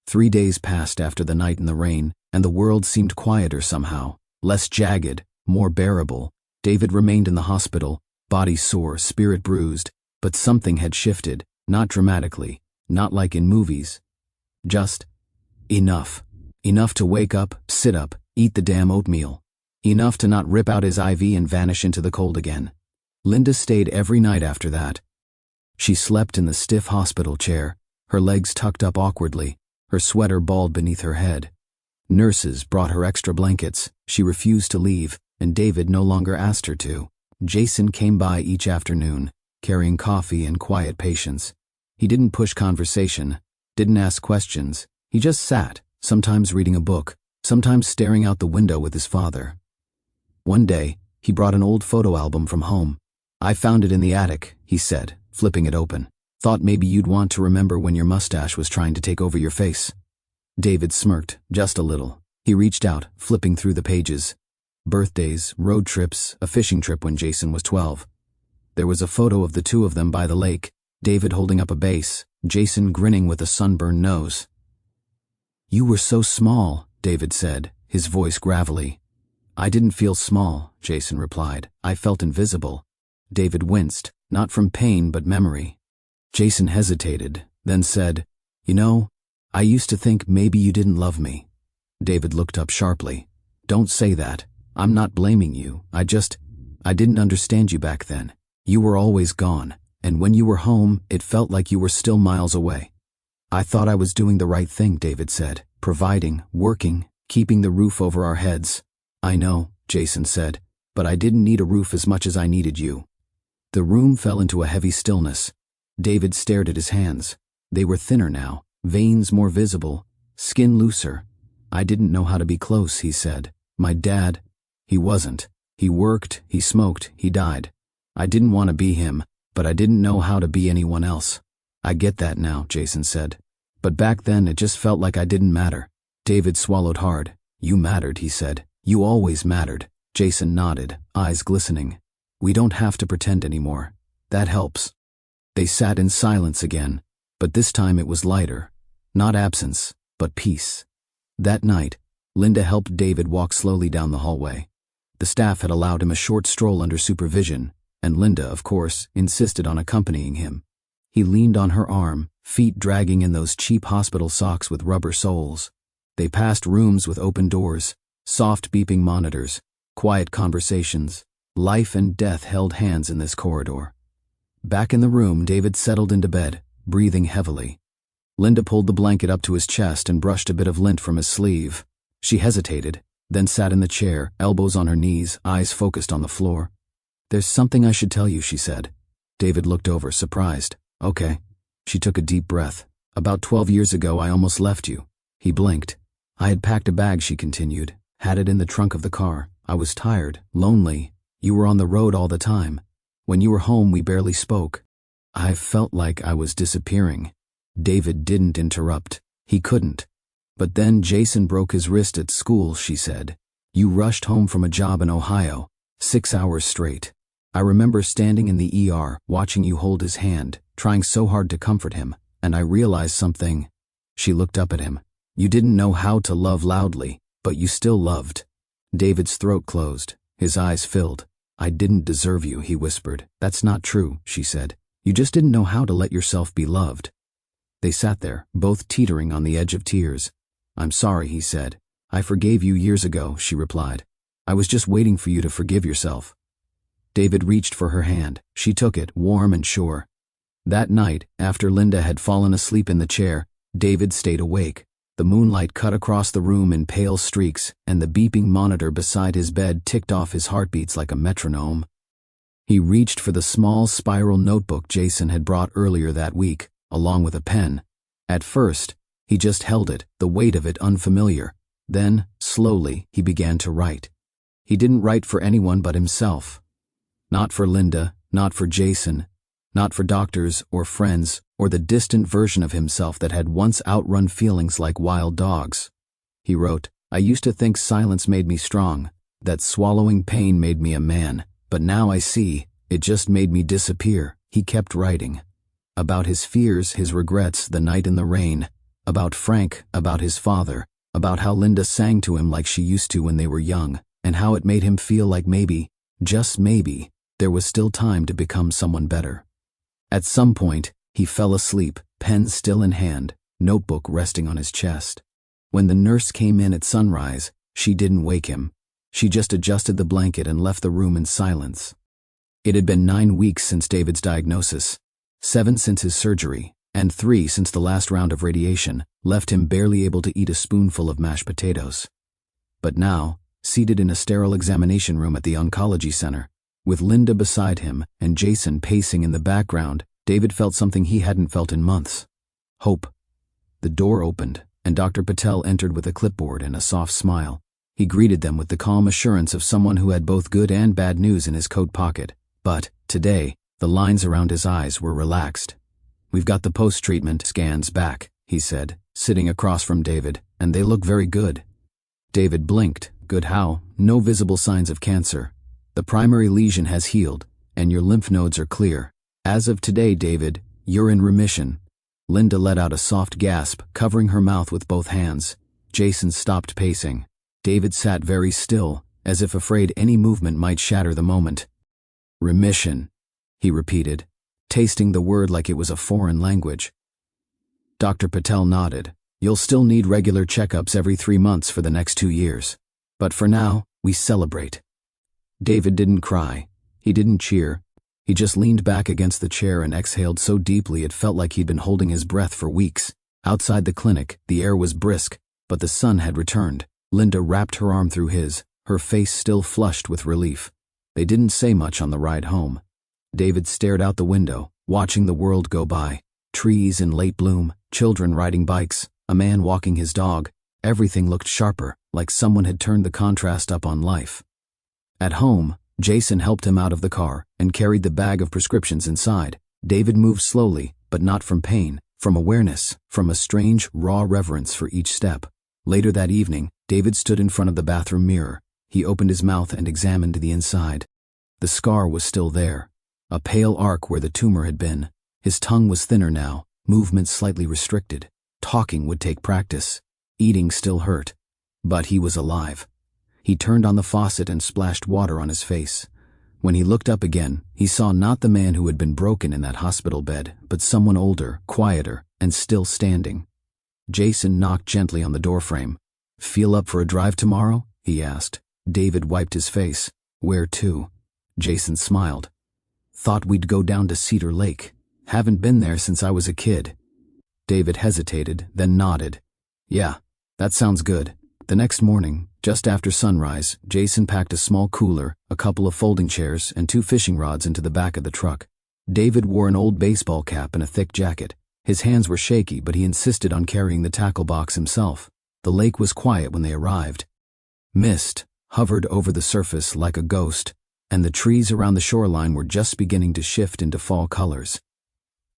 3 days passed after the night in the rain, and the world seemed quieter somehow, less jagged, more bearable. David remained in the hospital, body sore, spirit bruised, but something had shifted, not dramatically, not like in movies. Just enough. Enough to wake up, sit up, eat the damn oatmeal. Enough to not rip out his IV and vanish into the cold again. Linda stayed every night after that. She slept in the stiff hospital chair, her legs tucked up awkwardly, her sweater balled beneath her head. Nurses brought her extra blankets. She refused to leave, and David no longer asked her to. Jason came by each afternoon, carrying coffee and quiet patience. He didn't push conversation, didn't ask questions. He just sat, sometimes reading a book, sometimes staring out the window with his father. One day, he brought an old photo album from home. "I found it in the attic," he said, flipping it open. "Thought maybe you'd want to remember when your mustache was trying to take over your face." David smirked, just a little. He reached out, flipping through the pages. Birthdays, road trips, a fishing trip when Jason was 12. There was a photo of the two of them by the lake, David holding up a bass, Jason grinning with a sunburned nose. "You were so small," David said, his voice gravelly. "I didn't feel small," Jason replied. "I felt invisible." David winced, not from pain but memory. Jason hesitated, then said, "You know, I used to think maybe you didn't love me." David looked up sharply. "Don't say that. I'm not blaming you. I didn't understand you back then. You were always gone, and when you were home, it felt like you were still miles away." "I thought I was doing the right thing," David said, "providing, working, keeping the roof over our heads." "I know," Jason said, "but I didn't need a roof as much as I needed you." The room fell into a heavy stillness. David stared at his hands. They were thinner now, veins more visible, skin looser. "I didn't know how to be close," he said. "My dad, he wasn't. He worked, he smoked, he died. I didn't want to be him, but I didn't know how to be anyone else." "I get that now," Jason said. "But back then it just felt like I didn't matter." David swallowed hard. "You mattered," he said. "You always mattered." Jason nodded, eyes glistening. "We don't have to pretend anymore. That helps." They sat in silence again, but this time it was lighter. Not absence, but peace. That night, Linda helped David walk slowly down the hallway. The staff had allowed him a short stroll under supervision, and Linda, of course, insisted on accompanying him. He leaned on her arm, feet dragging in those cheap hospital socks with rubber soles. They passed rooms with open doors, soft beeping monitors, quiet conversations. Life and death held hands in this corridor. Back in the room, David settled into bed, breathing heavily. Linda pulled the blanket up to his chest and brushed a bit of lint from his sleeve. She hesitated, then sat in the chair, elbows on her knees, eyes focused on the floor. "There's something I should tell you," she said. David looked over, surprised. "Okay." She took a deep breath. "About 12 years ago, I almost left you." He blinked. "I had packed a bag," she continued, "had it in the trunk of the car. I was tired, lonely. You were on the road all the time. When you were home, we barely spoke. I felt like I was disappearing." David didn't interrupt. He couldn't. "But then Jason broke his wrist at school," she said. "You rushed home from a job in Ohio, 6 hours straight. I remember standing in the ER, watching you hold his hand, trying so hard to comfort him, and I realized something." She looked up at him. "You didn't know how to love loudly, but you still loved." David's throat closed. His eyes filled. "I didn't deserve you," he whispered. "That's not true," she said. "You just didn't know how to let yourself be loved." They sat there, both teetering on the edge of tears. "I'm sorry," he said. "I forgave you years ago," she replied. "I was just waiting for you to forgive yourself." David reached for her hand. She took it, warm and sure. That night, after Linda had fallen asleep in the chair, David stayed awake. The moonlight cut across the room in pale streaks, and the beeping monitor beside his bed ticked off his heartbeats like a metronome. He reached for the small spiral notebook Jason had brought earlier that week, along with a pen. At first, he just held it, the weight of it unfamiliar. Then, slowly, he began to write. He didn't write for anyone but himself. Not for Linda, not for Jason, not for doctors or friends or the distant version of himself that had once outrun feelings like wild dogs. He wrote, "I used to think silence made me strong, that swallowing pain made me a man, but now I see, it just made me disappear." He kept writing. About his fears, his regrets, the night in the rain, about Frank, about his father, about how Linda sang to him like she used to when they were young, and how it made him feel like maybe, just maybe, there was still time to become someone better. At some point, he fell asleep, pen still in hand, notebook resting on his chest. When the nurse came in at sunrise, she didn't wake him. She just adjusted the blanket and left the room in silence. It had been 9 weeks since David's diagnosis, 7 since his surgery, and 3 since the last round of radiation left him barely able to eat a spoonful of mashed potatoes. But now, seated in a sterile examination room at the oncology center, with Linda beside him and Jason pacing in the background, David felt something he hadn't felt in months. Hope. The door opened, and Dr. Patel entered with a clipboard and a soft smile. He greeted them with the calm assurance of someone who had both good and bad news in his coat pocket. But, today, the lines around his eyes were relaxed. "We've got the post-treatment scans back," he said, sitting across from David, "and they look very good." David blinked. "Good how? No visible signs of cancer. The primary lesion has healed, and your lymph nodes are clear. As of today, David, you're in remission." Linda let out a soft gasp, covering her mouth with both hands. Jason stopped pacing. David sat very still, as if afraid any movement might shatter the moment. "Remission," he repeated, tasting the word like it was a foreign language. Dr. Patel nodded. "You'll still need regular checkups every 3 months for the next 2 years. But for now, we celebrate." David didn't cry. He didn't cheer. He just leaned back against the chair and exhaled so deeply it felt like he'd been holding his breath for weeks. Outside the clinic, the air was brisk, but the sun had returned. Linda wrapped her arm through his, her face still flushed with relief. They didn't say much on the ride home. David stared out the window, watching the world go by. Trees in late bloom, children riding bikes, a man walking his dog. Everything looked sharper, like someone had turned the contrast up on life. At home, Jason helped him out of the car and carried the bag of prescriptions inside. David moved slowly, but not from pain, from awareness, from a strange, raw reverence for each step. Later that evening, David stood in front of the bathroom mirror. He opened his mouth and examined the inside. The scar was still there, a pale arc where the tumor had been. His tongue was thinner now, movement slightly restricted. Talking would take practice. Eating still hurt. But he was alive. He turned on the faucet and splashed water on his face. When he looked up again, he saw not the man who had been broken in that hospital bed, but someone older, quieter, and still standing. Jason knocked gently on the doorframe. "Feel up for a drive tomorrow?" he asked. David wiped his face. "Where to?" Jason smiled. "Thought we'd go down to Cedar Lake. Haven't been there since I was a kid." David hesitated, then nodded. "Yeah, that sounds good." The next morning, just after sunrise, Jason packed a small cooler, a couple of folding chairs, and 2 fishing rods into the back of the truck. David wore an old baseball cap and a thick jacket. His hands were shaky, but he insisted on carrying the tackle box himself. The lake was quiet when they arrived. Mist hovered over the surface like a ghost, and the trees around the shoreline were just beginning to shift into fall colors.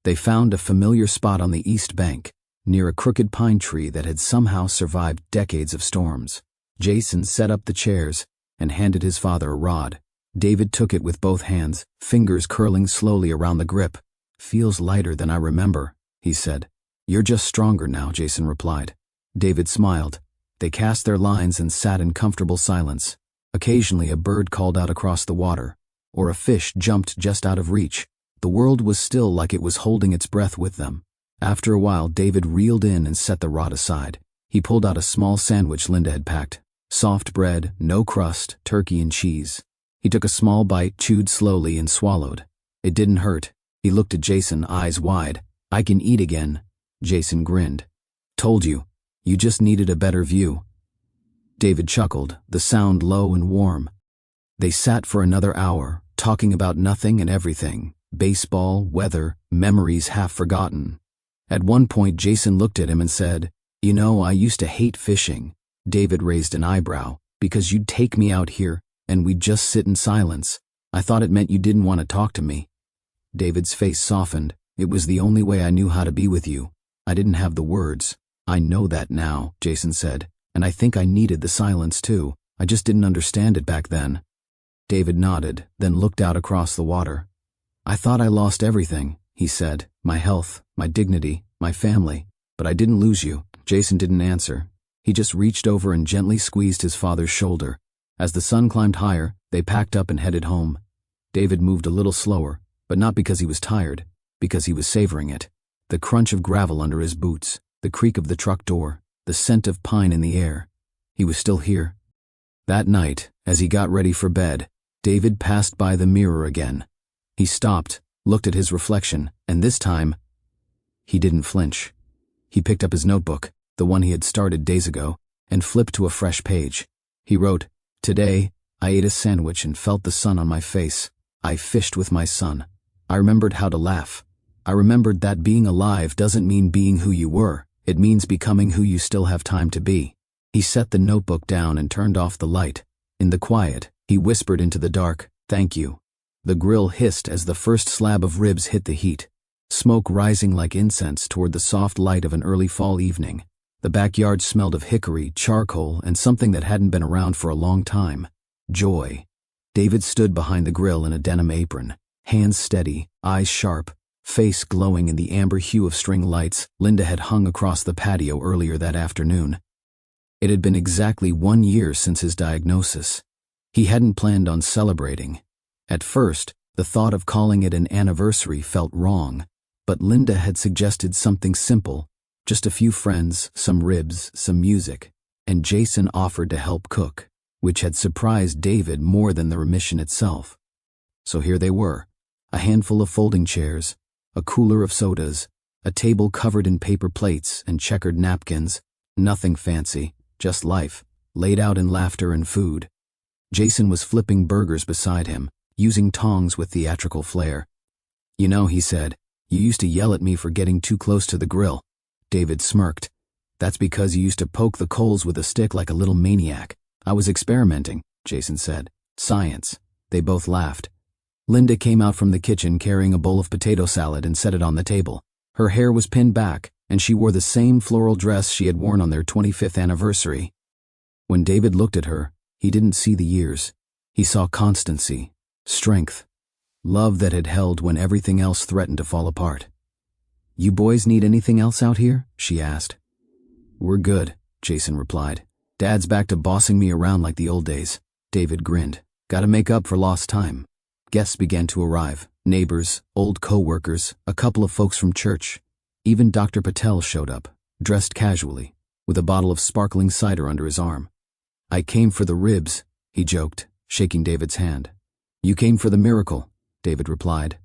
They found a familiar spot on the east bank, near a crooked pine tree that had somehow survived decades of storms. Jason set up the chairs and handed his father a rod. David took it with both hands, fingers curling slowly around the grip. "Feels lighter than I remember," he said. "You're just stronger now," Jason replied. David smiled. They cast their lines and sat in comfortable silence. Occasionally a bird called out across the water, or a fish jumped just out of reach. The world was still, like it was holding its breath with them. After a while, David reeled in and set the rod aside. He pulled out a small sandwich Linda had packed. Soft bread, no crust, turkey and cheese. He took a small bite, chewed slowly, and swallowed. It didn't hurt. He looked at Jason, eyes wide. "I can eat again." Jason grinned. "Told you. You just needed a better view." David chuckled, the sound low and warm. They sat for another hour, talking about nothing and everything. Baseball, weather, memories half forgotten. At one point, Jason looked at him and said, "You know, I used to hate fishing." David raised an eyebrow. "Because you'd take me out here, and we'd just sit in silence. I thought it meant you didn't want to talk to me." David's face softened. "It was the only way I knew how to be with you. I didn't have the words." "I know that now," Jason said, "and I think I needed the silence too. I just didn't understand it back then." David nodded, then looked out across the water. "I thought I lost everything," he said. "My health, my dignity, my family. But I didn't lose you." Jason didn't answer. He just reached over and gently squeezed his father's shoulder. As the sun climbed higher, they packed up and headed home. David moved a little slower, but not because he was tired, because he was savoring it. The crunch of gravel under his boots, the creak of the truck door, the scent of pine in the air. He was still here. That night, as he got ready for bed, David passed by the mirror again. He stopped, looked at his reflection, and this time, he didn't flinch. He picked up his notebook, the one he had started days ago, and flipped to a fresh page. He wrote, "Today, I ate a sandwich and felt the sun on my face. I fished with my son. I remembered how to laugh. I remembered that being alive doesn't mean being who you were. It means becoming who you still have time to be." He set the notebook down and turned off the light. In the quiet, he whispered into the dark, "Thank you." The grill hissed as the first slab of ribs hit the heat, smoke rising like incense toward the soft light of an early fall evening. The backyard smelled of hickory, charcoal, and something that hadn't been around for a long time: joy. David stood behind the grill in a denim apron, hands steady, eyes sharp, face glowing in the amber hue of string lights Linda had hung across the patio earlier that afternoon. It had been exactly 1 year since his diagnosis. He hadn't planned on celebrating. At first, the thought of calling it an anniversary felt wrong, but Linda had suggested something simple, just a few friends, some ribs, some music, and Jason offered to help cook, which had surprised David more than the remission itself. So here they were, a handful of folding chairs, a cooler of sodas, a table covered in paper plates and checkered napkins, nothing fancy, just life, laid out in laughter and food. Jason was flipping burgers beside him, using tongs with theatrical flair. "You know," he said, "you used to yell at me for getting too close to the grill." David smirked. "That's because you used to poke the coals with a stick like a little maniac." "I was experimenting," Jason said. "Science." They both laughed. Linda came out from the kitchen carrying a bowl of potato salad and set it on the table. Her hair was pinned back, and she wore the same floral dress she had worn on their 25th anniversary. When David looked at her, he didn't see the years. He saw constancy, strength, love that had held when everything else threatened to fall apart. "You boys need anything else out here?" she asked. "We're good," Jason replied. "Dad's back to bossing me around like the old days." David grinned. "Gotta make up for lost time." Guests began to arrive, neighbors, old co-workers, a couple of folks from church. Even Dr. Patel showed up, dressed casually, with a bottle of sparkling cider under his arm. "I came for the ribs," he joked, shaking David's hand. "You came for the miracle," David replied.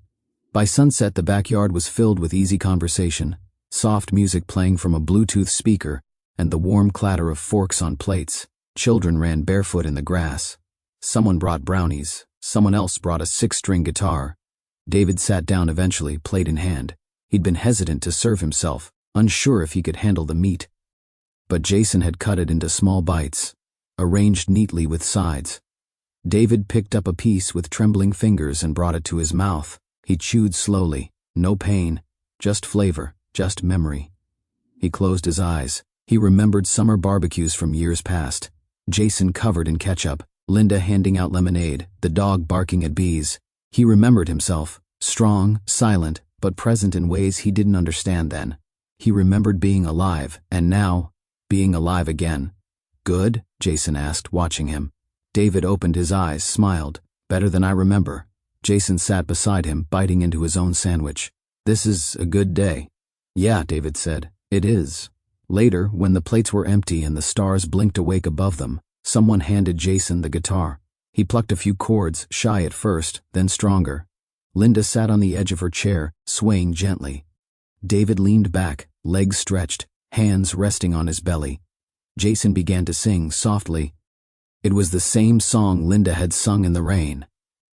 By sunset, the backyard was filled with easy conversation, soft music playing from a Bluetooth speaker, and the warm clatter of forks on plates. Children ran barefoot in the grass. Someone brought brownies. Someone else brought a 6-string guitar. David sat down eventually, plate in hand. He'd been hesitant to serve himself, unsure if he could handle the meat. But Jason had cut it into small bites, arranged neatly with sides. David picked up a piece with trembling fingers and brought it to his mouth. He chewed slowly, no pain, just flavor, just memory. He closed his eyes. He remembered summer barbecues from years past. Jason covered in ketchup, Linda handing out lemonade, the dog barking at bees. He remembered himself, strong, silent, but present in ways he didn't understand then. He remembered being alive, and now, being alive again. "Good?" Jason asked, watching him. David opened his eyes, smiled. "Better than I remember." Jason sat beside him, biting into his own sandwich. "This is a good day." "Yeah," David said. "It is." Later, when the plates were empty and the stars blinked awake above them, someone handed Jason the guitar. He plucked a few chords, shy at first, then stronger. Linda sat on the edge of her chair, swaying gently. David leaned back, legs stretched, hands resting on his belly. Jason began to sing softly. It was the same song Linda had sung in the rain.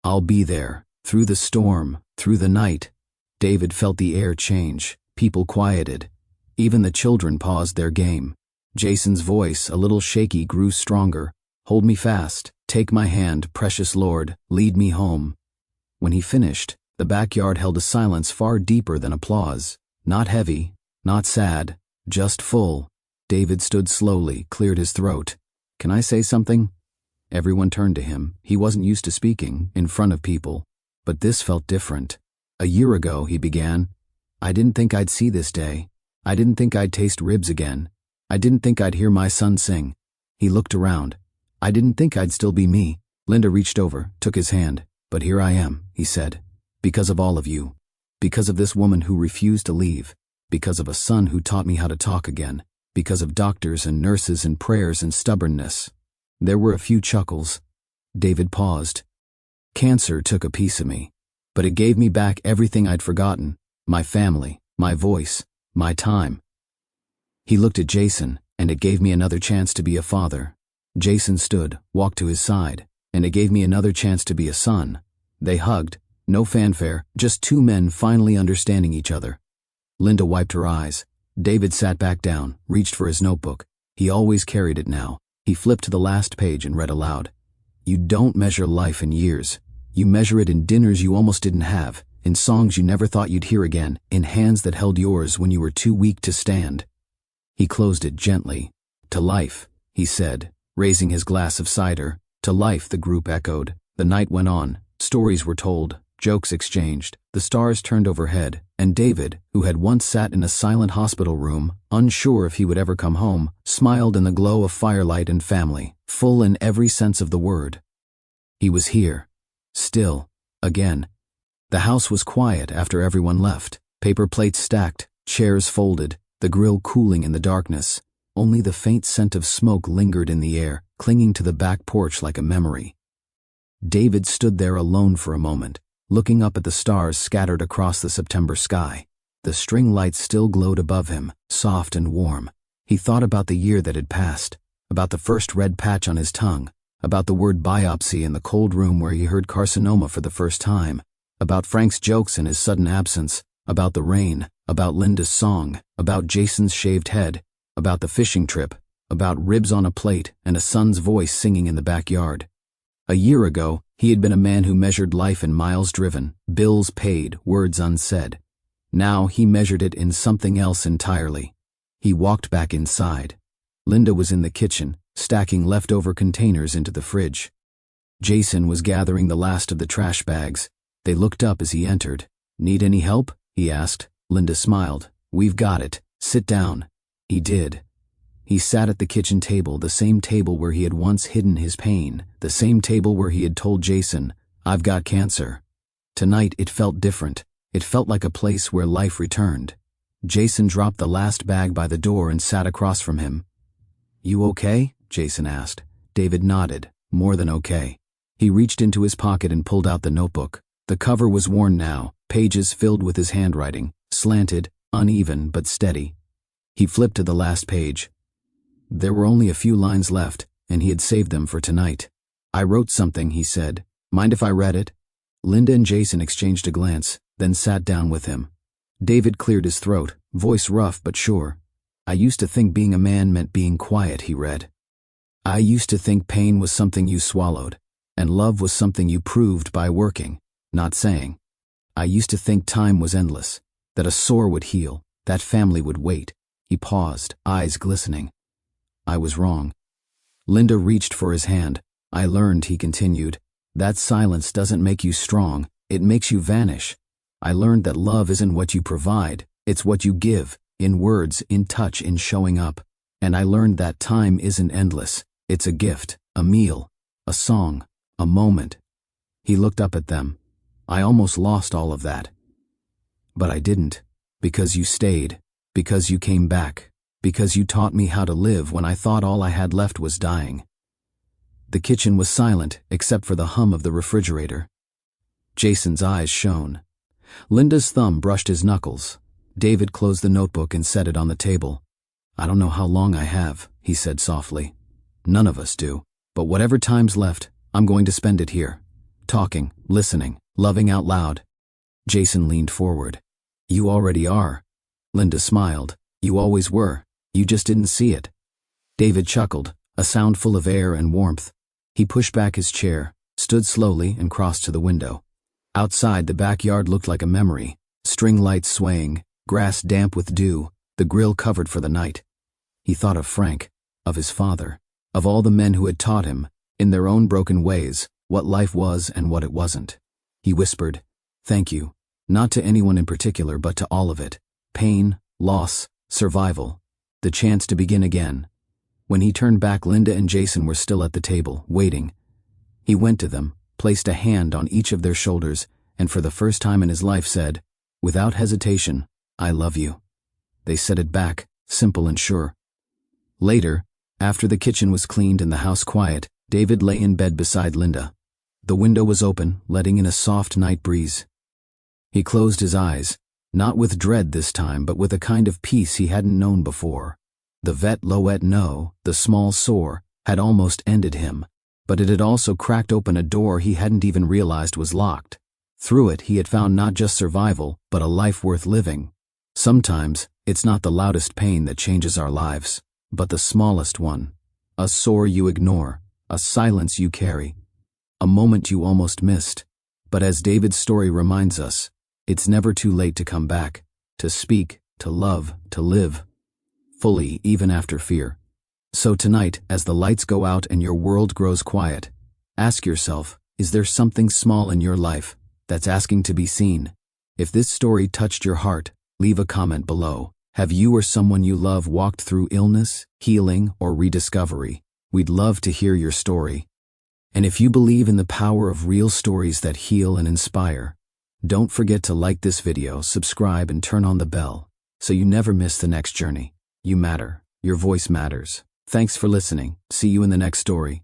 "I'll be there, through the storm, through the night." David felt the air change. People quieted. Even the children paused their game. Jason's voice, a little shaky, grew stronger. "Hold me fast. Take my hand, precious Lord. Lead me home." When he finished, the backyard held a silence far deeper than applause. Not heavy, not sad, just full. David stood slowly, cleared his throat. "Can I say something?" Everyone turned to him. He wasn't used to speaking, in front of people. But this felt different. "A year ago," he began, "I didn't think I'd see this day. I didn't think I'd taste ribs again. I didn't think I'd hear my son sing." He looked around. "I didn't think I'd still be me." Linda reached over, took his hand. "But here I am," he said. "Because of all of you. Because of this woman who refused to leave. because of a son who taught me how to talk again, because of doctors and nurses and prayers and stubbornness. There were a few chuckles. David paused. Cancer took a piece of me, but it gave me back everything I'd forgotten, my family, my voice, my time. He looked at Jason, and it gave me another chance to be a father. Jason stood, walked to his side, and it gave me another chance to be a son. They hugged, no fanfare, just two men finally understanding each other. Linda wiped her eyes. David sat back down, reached for his notebook. He always carried it now. He flipped to the last page and read aloud. You don't measure life in years. You measure it in dinners you almost didn't have, in songs you never thought you'd hear again, in hands that held yours when you were too weak to stand. He closed it gently. To life, he said, raising his glass of cider. To life, the group echoed. The night went on. Stories were told, jokes exchanged, the stars turned overhead, and David, who had once sat in a silent hospital room, unsure if he would ever come home, smiled in the glow of firelight and family, full in every sense of the word. He was here. Still. Again. The house was quiet after everyone left, paper plates stacked, chairs folded, the grill cooling in the darkness. Only the faint scent of smoke lingered in the air, clinging to the back porch like a memory. David stood there alone for a moment, looking up at the stars scattered across the September sky. The string lights still glowed above him, soft and warm. He thought about the year that had passed, about the first red patch on his tongue, about the word biopsy in the cold room where he heard carcinoma for the first time, about Frank's jokes and his sudden absence, about the rain, about Linda's song, about Jason's shaved head, about the fishing trip, about ribs on a plate and a son's voice singing in the backyard. A year ago, he had been a man who measured life in miles driven, bills paid, words unsaid. Now he measured it in something else entirely. He walked back inside. Linda was in the kitchen, stacking leftover containers into the fridge. Jason was gathering the last of the trash bags. They looked up as he entered. Need any help? He asked. Linda smiled. We've got it. Sit down. He did. He sat at the kitchen table, the same table where he had once hidden his pain, the same table where he had told Jason, I've got cancer. Tonight it felt different. It felt like a place where life returned. Jason dropped the last bag by the door and sat across from him. You okay? Jason asked. David nodded. More than okay. He reached into his pocket and pulled out the notebook. The cover was worn now, pages filled with his handwriting, slanted, uneven but steady. He flipped to the last page. There were only a few lines left, and he had saved them for tonight. I wrote something, he said. Mind if I read it? Linda and Jason exchanged a glance, then sat down with him. David cleared his throat, voice rough but sure. I used to think being a man meant being quiet, he read. I used to think pain was something you swallowed, and love was something you proved by working, not saying. I used to think time was endless, that a sore would heal, that family would wait. He paused, eyes glistening. I was wrong. Linda reached for his hand. I learned, he continued, that silence doesn't make you strong, it makes you vanish. I learned that love isn't what you provide, it's what you give, in words, in touch, in showing up. And I learned that time isn't endless, it's a gift, a meal, a song, a moment. He looked up at them. I almost lost all of that. But I didn't, because you stayed, because you came back. Because you taught me how to live when I thought all I had left was dying. The kitchen was silent, except for the hum of the refrigerator. Jason's eyes shone. Linda's thumb brushed his knuckles. David closed the notebook and set it on the table. I don't know how long I have, he said softly. None of us do. But whatever time's left, I'm going to spend it here. Talking, listening, loving out loud. Jason leaned forward. You already are. Linda smiled. You always were. You just didn't see it. David chuckled, a sound full of air and warmth. He pushed back his chair, stood slowly and crossed to the window. Outside, the backyard looked like a memory, string lights swaying, grass damp with dew, the grill covered for the night. He thought of Frank, of his father, of all the men who had taught him, in their own broken ways, what life was and what it wasn't. He whispered, thank you, not to anyone in particular but to all of it. Pain, loss, survival, the chance to begin again. When he turned back, Linda and Jason were still at the table, waiting. He went to them, placed a hand on each of their shoulders, and for the first time in his life said, without hesitation, I love you. They set it back, simple and sure. Later, after the kitchen was cleaned and the house quiet, David lay in bed beside Linda. The window was open, letting in a soft night breeze. He closed his eyes, not with dread this time, but with a kind of peace he hadn't known before. The vet Loet no, the small sore, had almost ended him, but it had also cracked open a door he hadn't even realized was locked. Through it he had found not just survival, but a life worth living. Sometimes, it's not the loudest pain that changes our lives, but the smallest one. A sore you ignore, a silence you carry, a moment you almost missed. But as David's story reminds us, it's never too late to come back, to speak, to love, to live fully even after fear. So tonight, as the lights go out and your world grows quiet, ask yourself, is there something small in your life that's asking to be seen? If this story touched your heart, leave a comment below. Have you or someone you love walked through illness, healing, or rediscovery? We'd love to hear your story. And if you believe in the power of real stories that heal and inspire, don't forget to like this video, subscribe, and turn on the bell so you never miss the next journey. You matter. Your voice matters. Thanks for listening. See you in the next story.